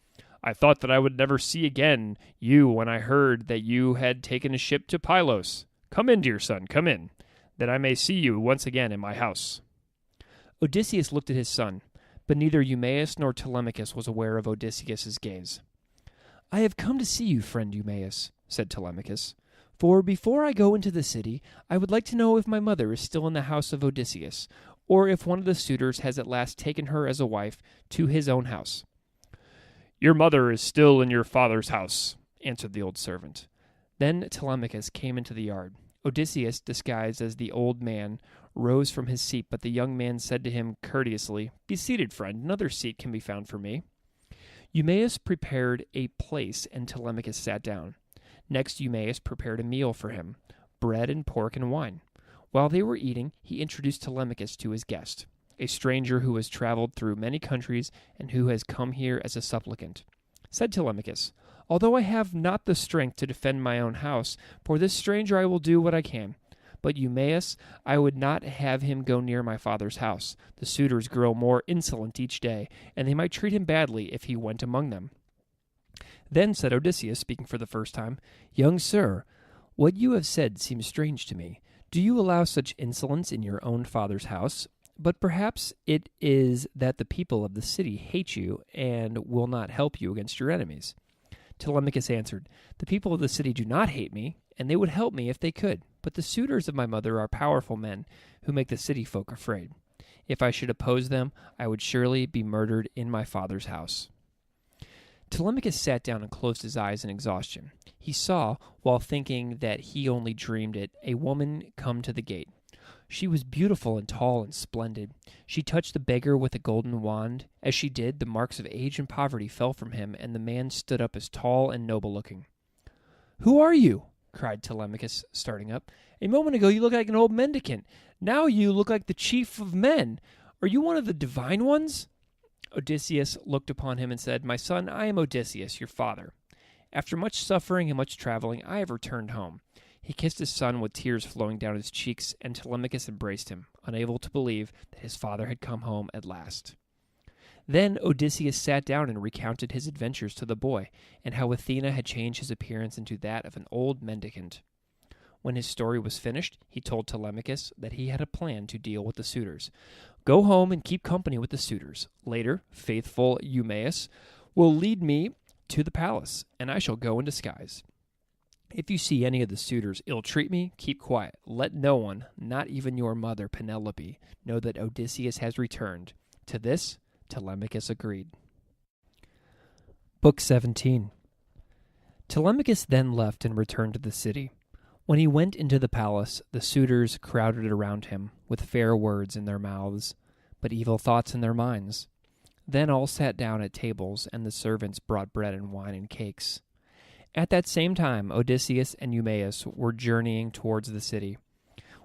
I thought that I would never see again you when I heard that you had taken a ship to Pylos. Come in, dear son, come in, that I may see you once again in my house." Odysseus looked at his son, but neither Eumaeus nor Telemachus was aware of Odysseus's gaze. "I have come to see you, friend Eumaeus," said Telemachus, "for before I go into the city, I would like to know if my mother is still in the house of Odysseus, or if one of the suitors has at last taken her as a wife to his own house." "Your mother is still in your father's house," answered the old servant. Then Telemachus came into the yard. Odysseus, disguised as the old man, rose from his seat, but the young man said to him courteously, "Be seated, friend. Another seat can be found for me." Eumaeus prepared a place, and Telemachus sat down. Next, Eumaeus prepared a meal for him, bread and pork and wine. While they were eating, he introduced Telemachus to his guest, a stranger who has traveled through many countries and who has come here as a supplicant. Said Telemachus, "Although I have not the strength to defend my own house, for this stranger I will do what I can. But Eumaeus, I would not have him go near my father's house. The suitors grow more insolent each day, and they might treat him badly if he went among them." Then said Odysseus, speaking for the first time, "Young sir, what you have said seems strange to me. Do you allow such insolence in your own father's house? But perhaps it is that the people of the city hate you and will not help you against your enemies." Telemachus answered, "The people of the city do not hate me, and they would help me if they could. But the suitors of my mother are powerful men who make the city folk afraid. If I should oppose them, I would surely be murdered in my father's house." Telemachus sat down and closed his eyes in exhaustion. He saw, while thinking that he only dreamed it, a woman come to the gate. She was beautiful and tall and splendid. She touched the beggar with a golden wand. As she did, the marks of age and poverty fell from him, and the man stood up as tall and noble-looking. "Who are you?" cried Telemachus, starting up. "A moment ago you looked like an old mendicant. Now you look like the chief of men. Are you one of the divine ones?" Odysseus looked upon him and said, "My son, I am Odysseus, your father. After much suffering and much traveling, I have returned home." He kissed his son with tears flowing down his cheeks, and Telemachus embraced him, unable to believe that his father had come home at last. Then Odysseus sat down and recounted his adventures to the boy, and how Athena had changed his appearance into that of an old mendicant. When his story was finished, he told Telemachus that he had a plan to deal with the suitors. "Go home and keep company with the suitors. Later, faithful Eumaeus will lead me to the palace, and I shall go in disguise. If you see any of the suitors ill-treat me, keep quiet. Let no one, not even your mother Penelope, know that Odysseus has returned." To this, Telemachus agreed. Book 17. Telemachus then left and returned to the city. When he went into the palace, the suitors crowded around him, with fair words in their mouths, but evil thoughts in their minds. Then all sat down at tables, and the servants brought bread and wine and cakes. At that same time, Odysseus and Eumaeus were journeying towards the city.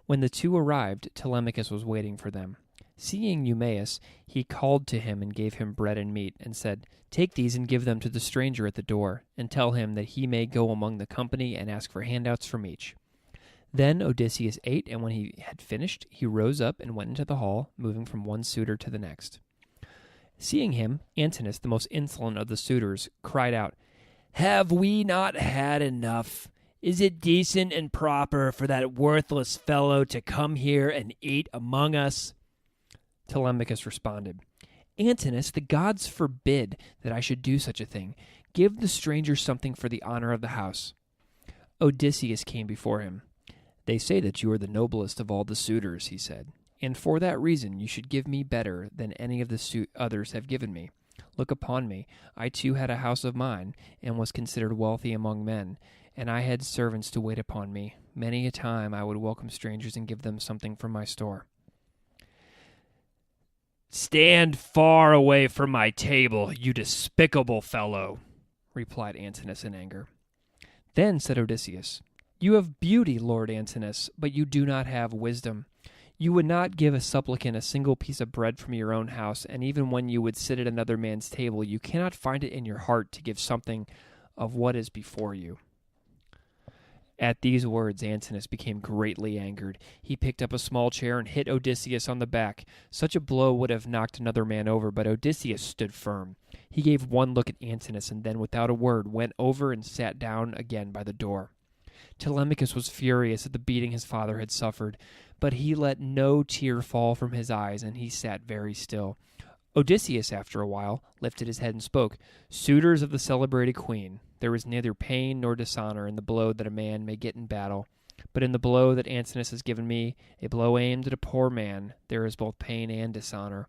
When the two arrived, Telemachus was waiting for them. Seeing Eumaeus, he called to him and gave him bread and meat, and said, "Take these and give them to the stranger at the door, and tell him that he may go among the company and ask for handouts from each." Then Odysseus ate, and when he had finished, he rose up and went into the hall, moving from one suitor to the next. Seeing him, Antinous, the most insolent of the suitors, cried out, "Have we not had enough? Is it decent and proper for that worthless fellow to come here and eat among us?" Telemachus responded, "Antinous, the gods forbid that I should do such a thing. Give the stranger something for the honor of the house." Odysseus came before him. "They say that you are the noblest of all the suitors," he said, "and for that reason you should give me better than any of the others have given me. Look upon me. I too had a house of mine, and was considered wealthy among men, and I had servants to wait upon me. Many a time I would welcome strangers and give them something from my store." "Stand far away from my table, you despicable fellow," replied Antinous in anger. Then said Odysseus, "You have beauty, Lord Antinous, but you do not have wisdom. You would not give a supplicant a single piece of bread from your own house, and even when you would sit at another man's table, you cannot find it in your heart to give something of what is before you." At these words, Antinous became greatly angered. He picked up a small chair and hit Odysseus on the back. Such a blow would have knocked another man over, but Odysseus stood firm. He gave one look at Antinous, and then, without a word, went over and sat down again by the door. Telemachus was furious at the beating his father had suffered, but he let no tear fall from his eyes, and he sat very still. Odysseus, after a while, lifted his head and spoke, "Suitors of the celebrated queen, there is neither pain nor dishonor in the blow that a man may get in battle, but in the blow that Antinous has given me, a blow aimed at a poor man, there is both pain and dishonor.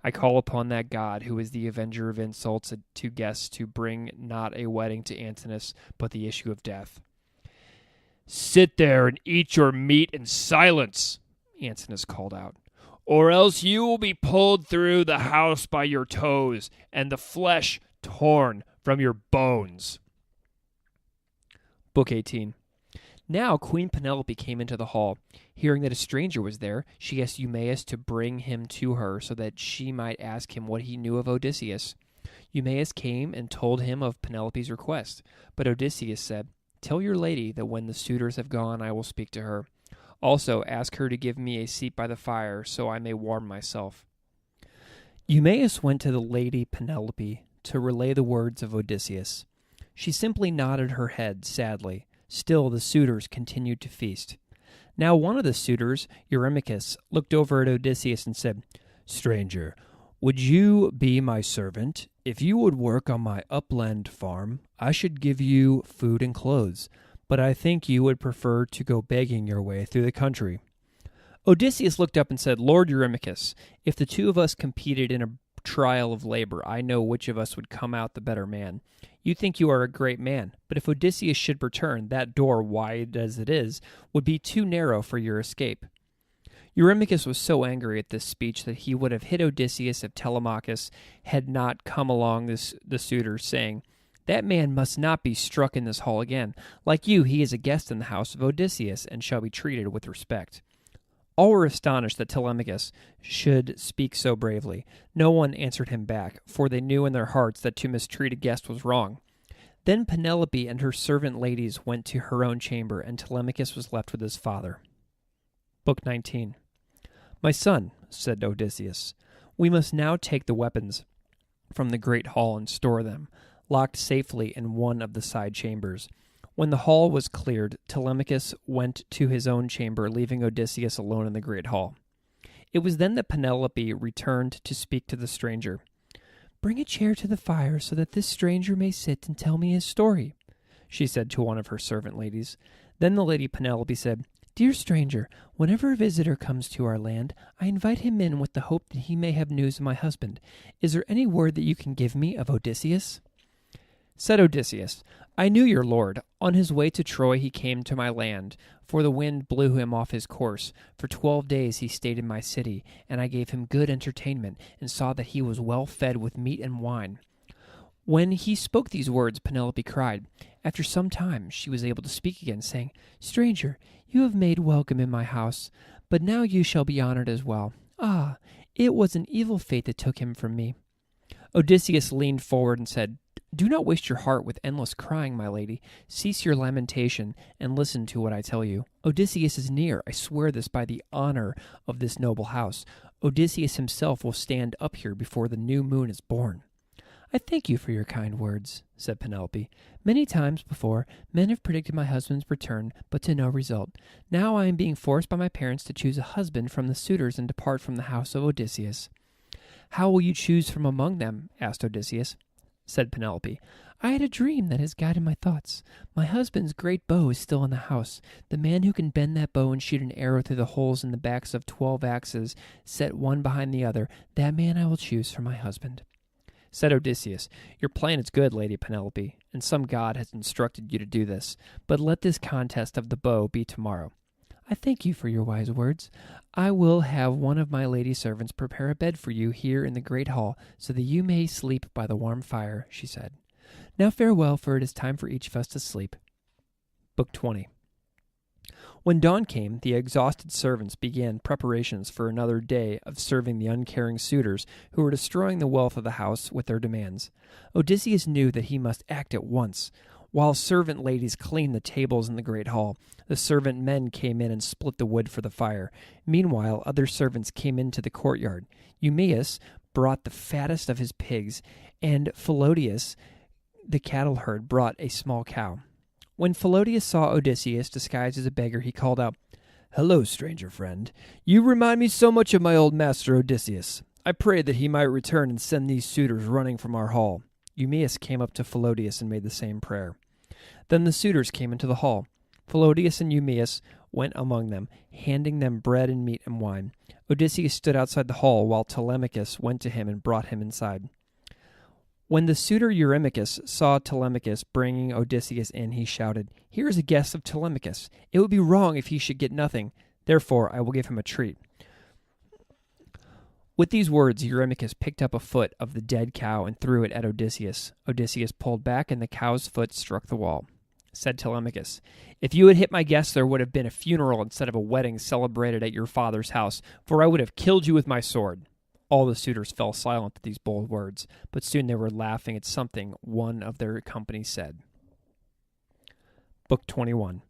I call upon that god who is the avenger of insults to guests to bring not a wedding to Antinous, but the issue of death." "Sit there and eat your meat in silence," Antinous called out, "or else you will be pulled through the house by your toes, and the flesh torn from your bones." Book 18. Now Queen Penelope came into the hall. Hearing that a stranger was there, she asked Eumaeus to bring him to her so that she might ask him what he knew of Odysseus. Eumaeus came and told him of Penelope's request, but Odysseus said, "Tell your lady that when the suitors have gone I will speak to her. Also ask her to give me a seat by the fire so I may warm myself." Eumaeus went to the lady Penelope to relay the words of Odysseus. She simply nodded her head sadly. Still the suitors continued to feast. Now one of the suitors, Eurymachus, looked over at Odysseus and said, "Stranger, would you be my servant? If you would work on my upland farm, I should give you food and clothes, but I think you would prefer to go begging your way through the country." Odysseus looked up and said, "Lord Eurymachus, if the two of us competed in a trial of labor, I know which of us would come out the better man. You think you are a great man, but if Odysseus should return, that door, wide as it is, would be too narrow for your escape." Eurymachus was so angry at this speech that he would have hit Odysseus if Telemachus had not come along the suitors, saying, "That man must not be struck in this hall again. Like you, he is a guest in the house of Odysseus, and shall be treated with respect." All were astonished that Telemachus should speak so bravely. No one answered him back, for they knew in their hearts that to mistreat a guest was wrong. Then Penelope and her servant ladies went to her own chamber, and Telemachus was left with his father. Book 19. "My son," said Odysseus, "we must now take the weapons. from the great hall and store them, locked safely in one of the side chambers. When the hall was cleared, Telemachus went to his own chamber, leaving Odysseus alone in the great hall. It was then that Penelope returned to speak to the stranger. "Bring a chair to the fire so that this stranger may sit and tell me his story," she said to one of her servant ladies. Then the lady Penelope said, "Dear stranger, whenever a visitor comes to our land, I invite him in with the hope that he may have news of my husband. Is there any word that you can give me of Odysseus?" Said Odysseus, "I knew your lord. On his way to Troy he came to my land, for the wind blew him off his course. For 12 days he stayed in my city, and I gave him good entertainment, and saw that he was well fed with meat and wine." When he spoke these words, Penelope cried. After some time she was able to speak again, saying, "Stranger, you have made welcome in my house, but now you shall be honored as well. Ah, it was an evil fate that took him from me." Odysseus leaned forward and said, "Do not waste your heart with endless crying, my lady. Cease your lamentation and listen to what I tell you. Odysseus is near. I swear this by the honor of this noble house. Odysseus himself will stand up here before the new moon is born." "I thank you for your kind words," said Penelope. "Many times before, men have predicted my husband's return, but to no result. Now I am being forced by my parents to choose a husband from the suitors and depart from the house of Odysseus." "How will you choose from among them?" asked Odysseus. Said Penelope, "I had a dream that has guided my thoughts. My husband's great bow is still in the house. The man who can bend that bow and shoot an arrow through the holes in the backs of 12 axes, set one behind the other, that man I will choose for my husband." Said Odysseus, "Your plan is good, Lady Penelope, and some god has instructed you to do this. But let this contest of the bow be tomorrow." "I thank you for your wise words. I will have one of my lady servants prepare a bed for you here in the great hall, so that you may sleep by the warm fire," she said. "Now farewell, for it is time for each of us to sleep." Book 20. When dawn came, the exhausted servants began preparations for another day of serving the uncaring suitors who were destroying the wealth of the house with their demands. Odysseus knew that he must act at once. While servant ladies cleaned the tables in the great hall, the servant men came in and split the wood for the fire. Meanwhile, other servants came into the courtyard. Eumaeus brought the fattest of his pigs, and Philodius, the cattle herd, brought a small cow. When Philodius saw Odysseus disguised as a beggar, he called out, "Hello, stranger friend. You remind me so much of my old master Odysseus. I prayed that he might return and send these suitors running from our hall." Eumaeus came up to Philodius and made the same prayer. Then the suitors came into the hall. Philodius and Eumaeus went among them, handing them bread and meat and wine. Odysseus stood outside the hall while Telemachus went to him and brought him inside. When the suitor Eurymachus saw Telemachus bringing Odysseus in, he shouted, "Here is a guest of Telemachus. It would be wrong if he should get nothing. Therefore, I will give him a treat." With these words, Eurymachus picked up a foot of the dead cow and threw it at Odysseus. Odysseus pulled back, and the cow's foot struck the wall. Said Telemachus, "If you had hit my guest, there would have been a funeral instead of a wedding celebrated at your father's house, for I would have killed you with my sword." All the suitors fell silent at these bold words, but soon they were laughing at something one of their company said. Book 21.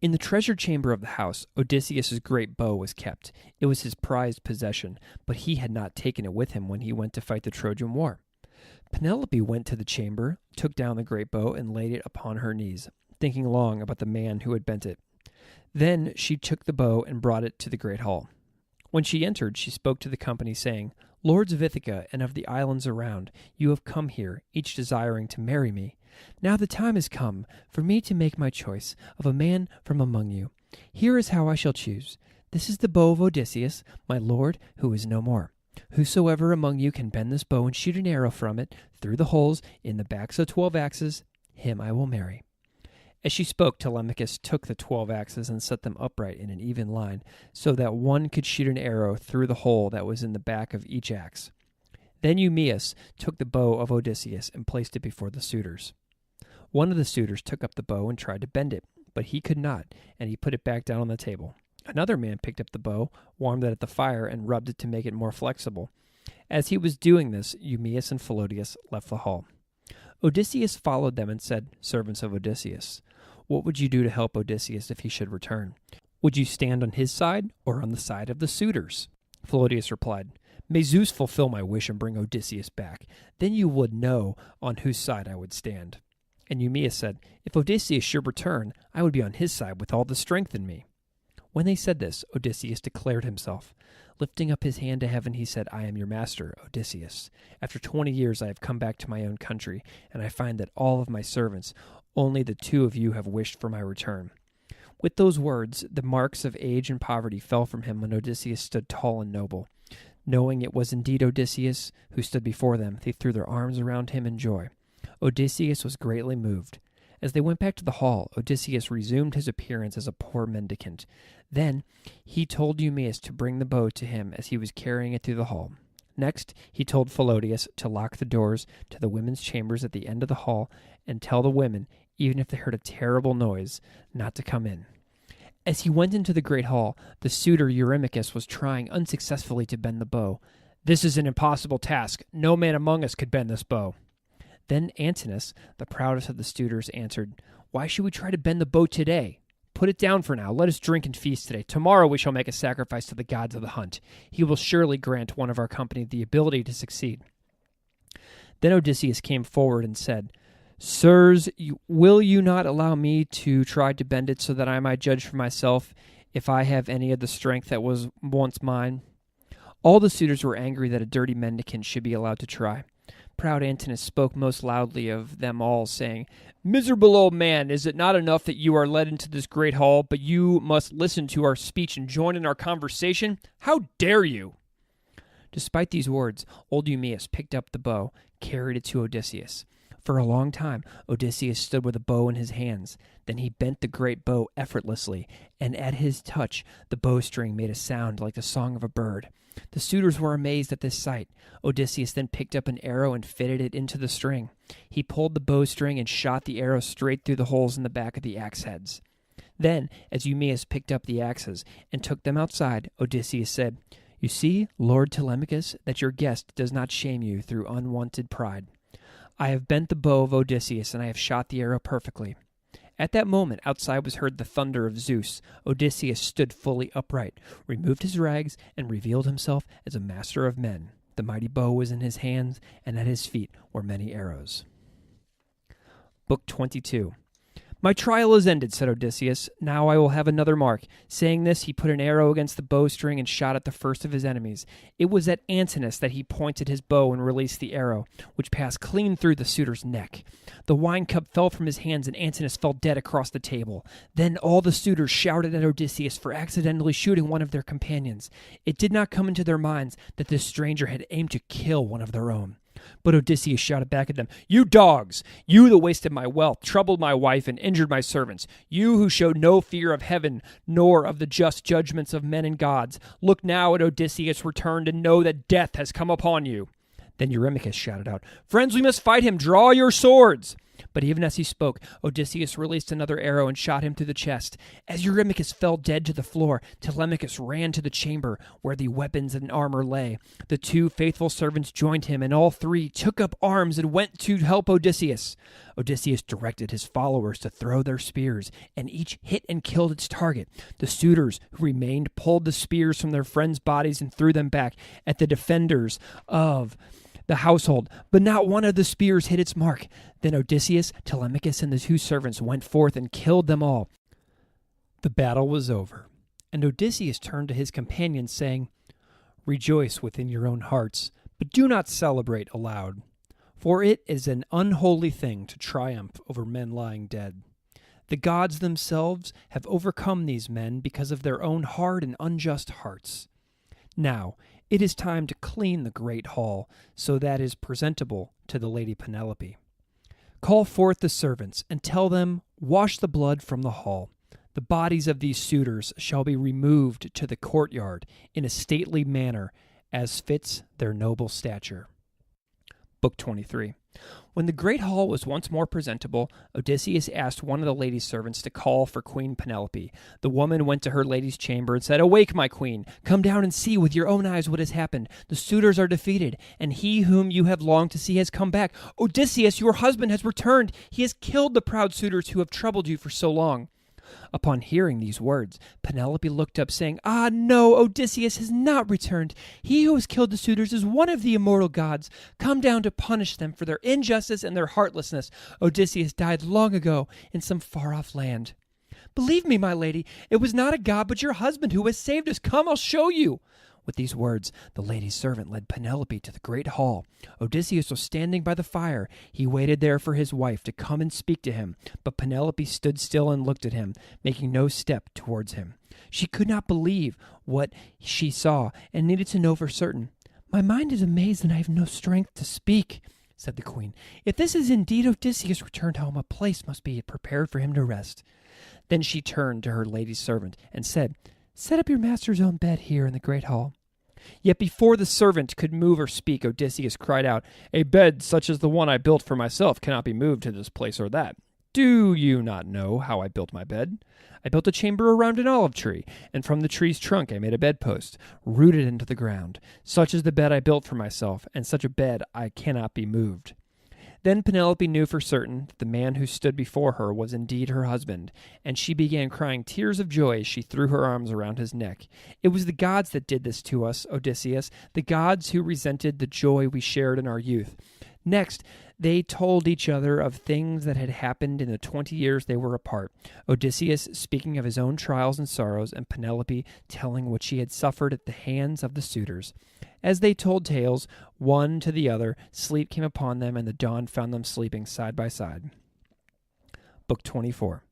In the treasure chamber of the house, Odysseus's great bow was kept. It was his prized possession, but he had not taken it with him when he went to fight the Trojan War. Penelope went to the chamber, took down the great bow, and laid it upon her knees, thinking long about the man who had bent it. Then she took the bow and brought it to the great hall. When she entered, she spoke to the company, saying, "Lords of Ithaca and of the islands around, you have come here, each desiring to marry me. Now the time has come for me to make my choice of a man from among you. Here is how I shall choose. This is the bow of Odysseus, my lord, who is no more. Whosoever among you can bend this bow and shoot an arrow from it through the holes in the backs of 12 axes, him I will marry." As she spoke, Telemachus took the 12 axes and set them upright in an even line, so that one could shoot an arrow through the hole that was in the back of each axe. Then Eumaeus took the bow of Odysseus and placed it before the suitors. One of the suitors took up the bow and tried to bend it, but he could not, and he put it back down on the table. Another man picked up the bow, warmed it at the fire, and rubbed it to make it more flexible. As he was doing this, Eumaeus and Philodius left the hall. Odysseus followed them and said, "Servants of Odysseus, what would you do to help Odysseus if he should return? Would you stand on his side or on the side of the suitors?" Philodius replied, May Zeus fulfill my wish and bring Odysseus back. Then you would know on whose side I would stand." And Eumaeus said, "If Odysseus should return, I would be on his side with all the strength in me." When they said this, Odysseus declared himself. Lifting up his hand to heaven, he said, "I am your master, Odysseus. After 20 years I have come back to my own country, and I find that all of my servants, only the two of you have wished for my return." With those words, the marks of age and poverty fell from him, and Odysseus stood tall and noble. Knowing it was indeed Odysseus who stood before them, they threw their arms around him in joy. Odysseus was greatly moved. As they went back to the hall, Odysseus resumed his appearance as a poor mendicant. Then he told Eumaeus to bring the bow to him as he was carrying it through the hall. Next, he told Philaudeus to lock the doors to the women's chambers at the end of the hall and tell the women, even if they heard a terrible noise, not to come in. As he went into the great hall, the suitor Eurymachus was trying unsuccessfully to bend the bow. "This is an impossible task. No man among us could bend this bow." Then Antinous, the proudest of the suitors, answered, "Why should we try to bend the bow today? Put it down for now. Let us drink and feast today. Tomorrow we shall make a sacrifice to the gods of the hunt. He will surely grant one of our company the ability to succeed." Then Odysseus came forward and said, "Sirs, will you not allow me to try to bend it so that I might judge for myself if I have any of the strength that was once mine?" All the suitors were angry that a dirty mendicant should be allowed to try. Proud Antinous spoke most loudly of them all, saying, "Miserable old man, is it not enough that you are led into this great hall, but you must listen to our speech and join in our conversation? How dare you?" Despite these words, old Eumaeus picked up the bow, carried it to Odysseus. For a long time, Odysseus stood with a bow in his hands. Then he bent the great bow effortlessly, and at his touch, the bowstring made a sound like the song of a bird. The suitors were amazed at this sight. Odysseus then picked up an arrow and fitted it into the string. He pulled the bowstring and shot the arrow straight through the holes in the back of the axe heads. Then, as Eumaeus picked up the axes and took them outside, Odysseus said, "You see, Lord Telemachus, that your guest does not shame you through unwanted pride. I have bent the bow of Odysseus, and I have shot the arrow perfectly." At that moment, outside was heard the thunder of Zeus. Odysseus stood fully upright, removed his rags, and revealed himself as a master of men. The mighty bow was in his hands, and at his feet were many arrows. Book 22. "My trial is ended," said Odysseus. "Now I will have another mark." Saying this, he put an arrow against the bowstring and shot at the first of his enemies. It was at Antinous that he pointed his bow and released the arrow, which passed clean through the suitor's neck. The wine cup fell from his hands, and Antinous fell dead across the table. Then all the suitors shouted at Odysseus for accidentally shooting one of their companions. It did not come into their minds that this stranger had aimed to kill one of their own. But Odysseus shouted back at them, "You dogs! You that wasted my wealth, troubled my wife, and injured my servants. You who showed no fear of heaven, nor of the just judgments of men and gods. Look now at Odysseus returned, and know that death has come upon you." Then Eurymachus shouted out, "Friends, we must fight him. Draw your swords!" But even as he spoke, Odysseus released another arrow and shot him through the chest. As Eurymachus fell dead to the floor, Telemachus ran to the chamber where the weapons and armor lay. The two faithful servants joined him, and all three took up arms and went to help Odysseus. Odysseus directed his followers to throw their spears, and each hit and killed its target. The suitors who remained pulled the spears from their friends' bodies and threw them back at the defenders of the household, but not one of the spears hit its mark. Then Odysseus, Telemachus, and the two servants went forth and killed them all. The battle was over, and Odysseus turned to his companions, saying, "Rejoice within your own hearts, but do not celebrate aloud, for it is an unholy thing to triumph over men lying dead. The gods themselves have overcome these men because of their own hard and unjust hearts. Now, it is time to clean the great hall, so that it is presentable to the lady Penelope. Call forth the servants, and tell them, wash the blood from the hall. The bodies of these suitors shall be removed to the courtyard in a stately manner, as fits their noble stature." Book 23. When the great hall was once more presentable, Odysseus asked one of the lady's servants to call for Queen Penelope. The woman went to her lady's chamber and said, "Awake, my queen! Come down and see with your own eyes what has happened. The suitors are defeated, and he whom you have longed to see has come back. Odysseus, your husband, has returned. He has killed the proud suitors who have troubled you for so long." Upon hearing these words, Penelope looked up, saying, "Ah, no, Odysseus has not returned. He who has killed the suitors is one of the immortal gods, come down to punish them for their injustice and their heartlessness. Odysseus died long ago in some far-off land." "Believe me, my lady, it was not a god but your husband who has saved us. Come, I'll show you." With these words, the lady's servant led Penelope to the great hall. Odysseus was standing by the fire. He waited there for his wife to come and speak to him, but Penelope stood still and looked at him, making no step towards him. She could not believe what she saw and needed to know for certain. "My mind is amazed and I have no strength to speak," said the queen. "If this is indeed Odysseus returned home, a place must be prepared for him to rest." Then she turned to her lady's servant and said, "Set up your master's own bed here in the great hall." Yet before the servant could move or speak, Odysseus cried out, "A bed such as the one I built for myself cannot be moved to this place or that. Do you not know how I built my bed? I built a chamber around an olive tree, and from the tree's trunk I made a bedpost, rooted into the ground. Such is the bed I built for myself, and such a bed I cannot be moved." Then Penelope knew for certain that the man who stood before her was indeed her husband, and she began crying tears of joy as she threw her arms around his neck. "It was the gods that did this to us, Odysseus, the gods who resented the joy we shared in our youth." Next, they told each other of things that had happened in the 20 years they were apart, Odysseus speaking of his own trials and sorrows, and Penelope telling what she had suffered at the hands of the suitors. As they told tales, one to the other, sleep came upon them, and the dawn found them sleeping side by side. Book 24.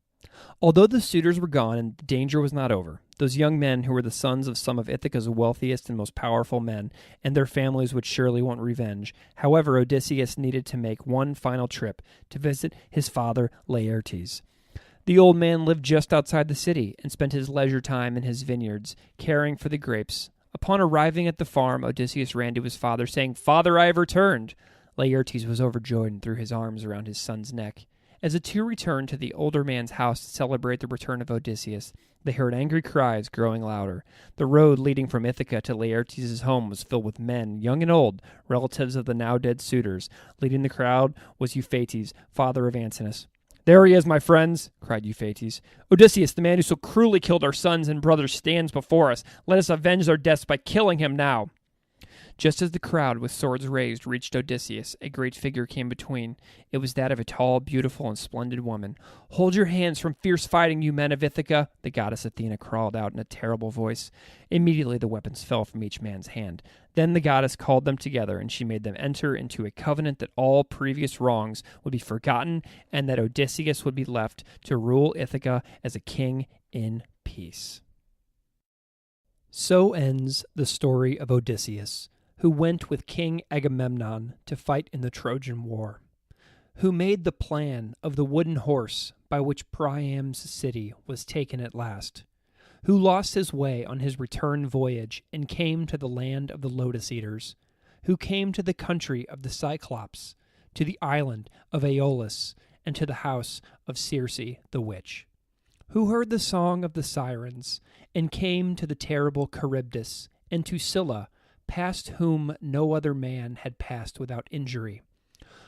Although the suitors were gone and the danger was not over, those young men who were the sons of some of Ithaca's wealthiest and most powerful men, and their families would surely want revenge. However, Odysseus needed to make one final trip to visit his father Laertes. The old man lived just outside the city and spent his leisure time in his vineyards, caring for the grapes. Upon arriving at the farm, Odysseus ran to his father, saying, "Father, I have returned." Laertes was overjoyed and threw his arms around his son's neck. As the two returned to the older man's house to celebrate the return of Odysseus, they heard angry cries growing louder. The road leading from Ithaca to Laertes' home was filled with men, young and old, relatives of the now-dead suitors. Leading the crowd was Euphrates, father of Antinous. "There he is, my friends," cried Euphrates. "Odysseus, the man who so cruelly killed our sons and brothers, stands before us. Let us avenge their deaths by killing him now." Just as the crowd, with swords raised, reached Odysseus, a great figure came between. It was that of a tall, beautiful, and splendid woman. "Hold your hands from fierce fighting, you men of Ithaca," the goddess Athena called out in a terrible voice. Immediately the weapons fell from each man's hand. Then the goddess called them together, and she made them enter into a covenant that all previous wrongs would be forgotten, and that Odysseus would be left to rule Ithaca as a king in peace. So ends the story of Odysseus, who went with King Agamemnon to fight in the Trojan War, who made the plan of the wooden horse by which Priam's city was taken at last, who lost his way on his return voyage and came to the land of the Lotus Eaters, who came to the country of the Cyclops, to the island of Aeolus, and to the house of Circe the witch, who heard the song of the sirens, and came to the terrible Charybdis, and to Scylla, past whom no other man had passed without injury,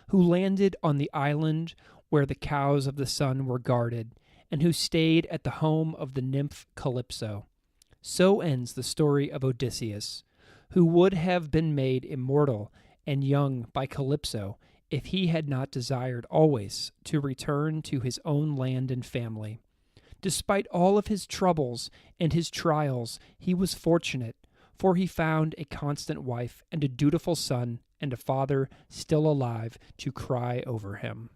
who landed on the island where the cows of the sun were guarded, and who stayed at the home of the nymph Calypso. So ends the story of Odysseus, who would have been made immortal and young by Calypso if he had not desired always to return to his own land and family. Despite all of his troubles and his trials, he was fortunate, for he found a constant wife and a dutiful son and a father still alive to cry over him.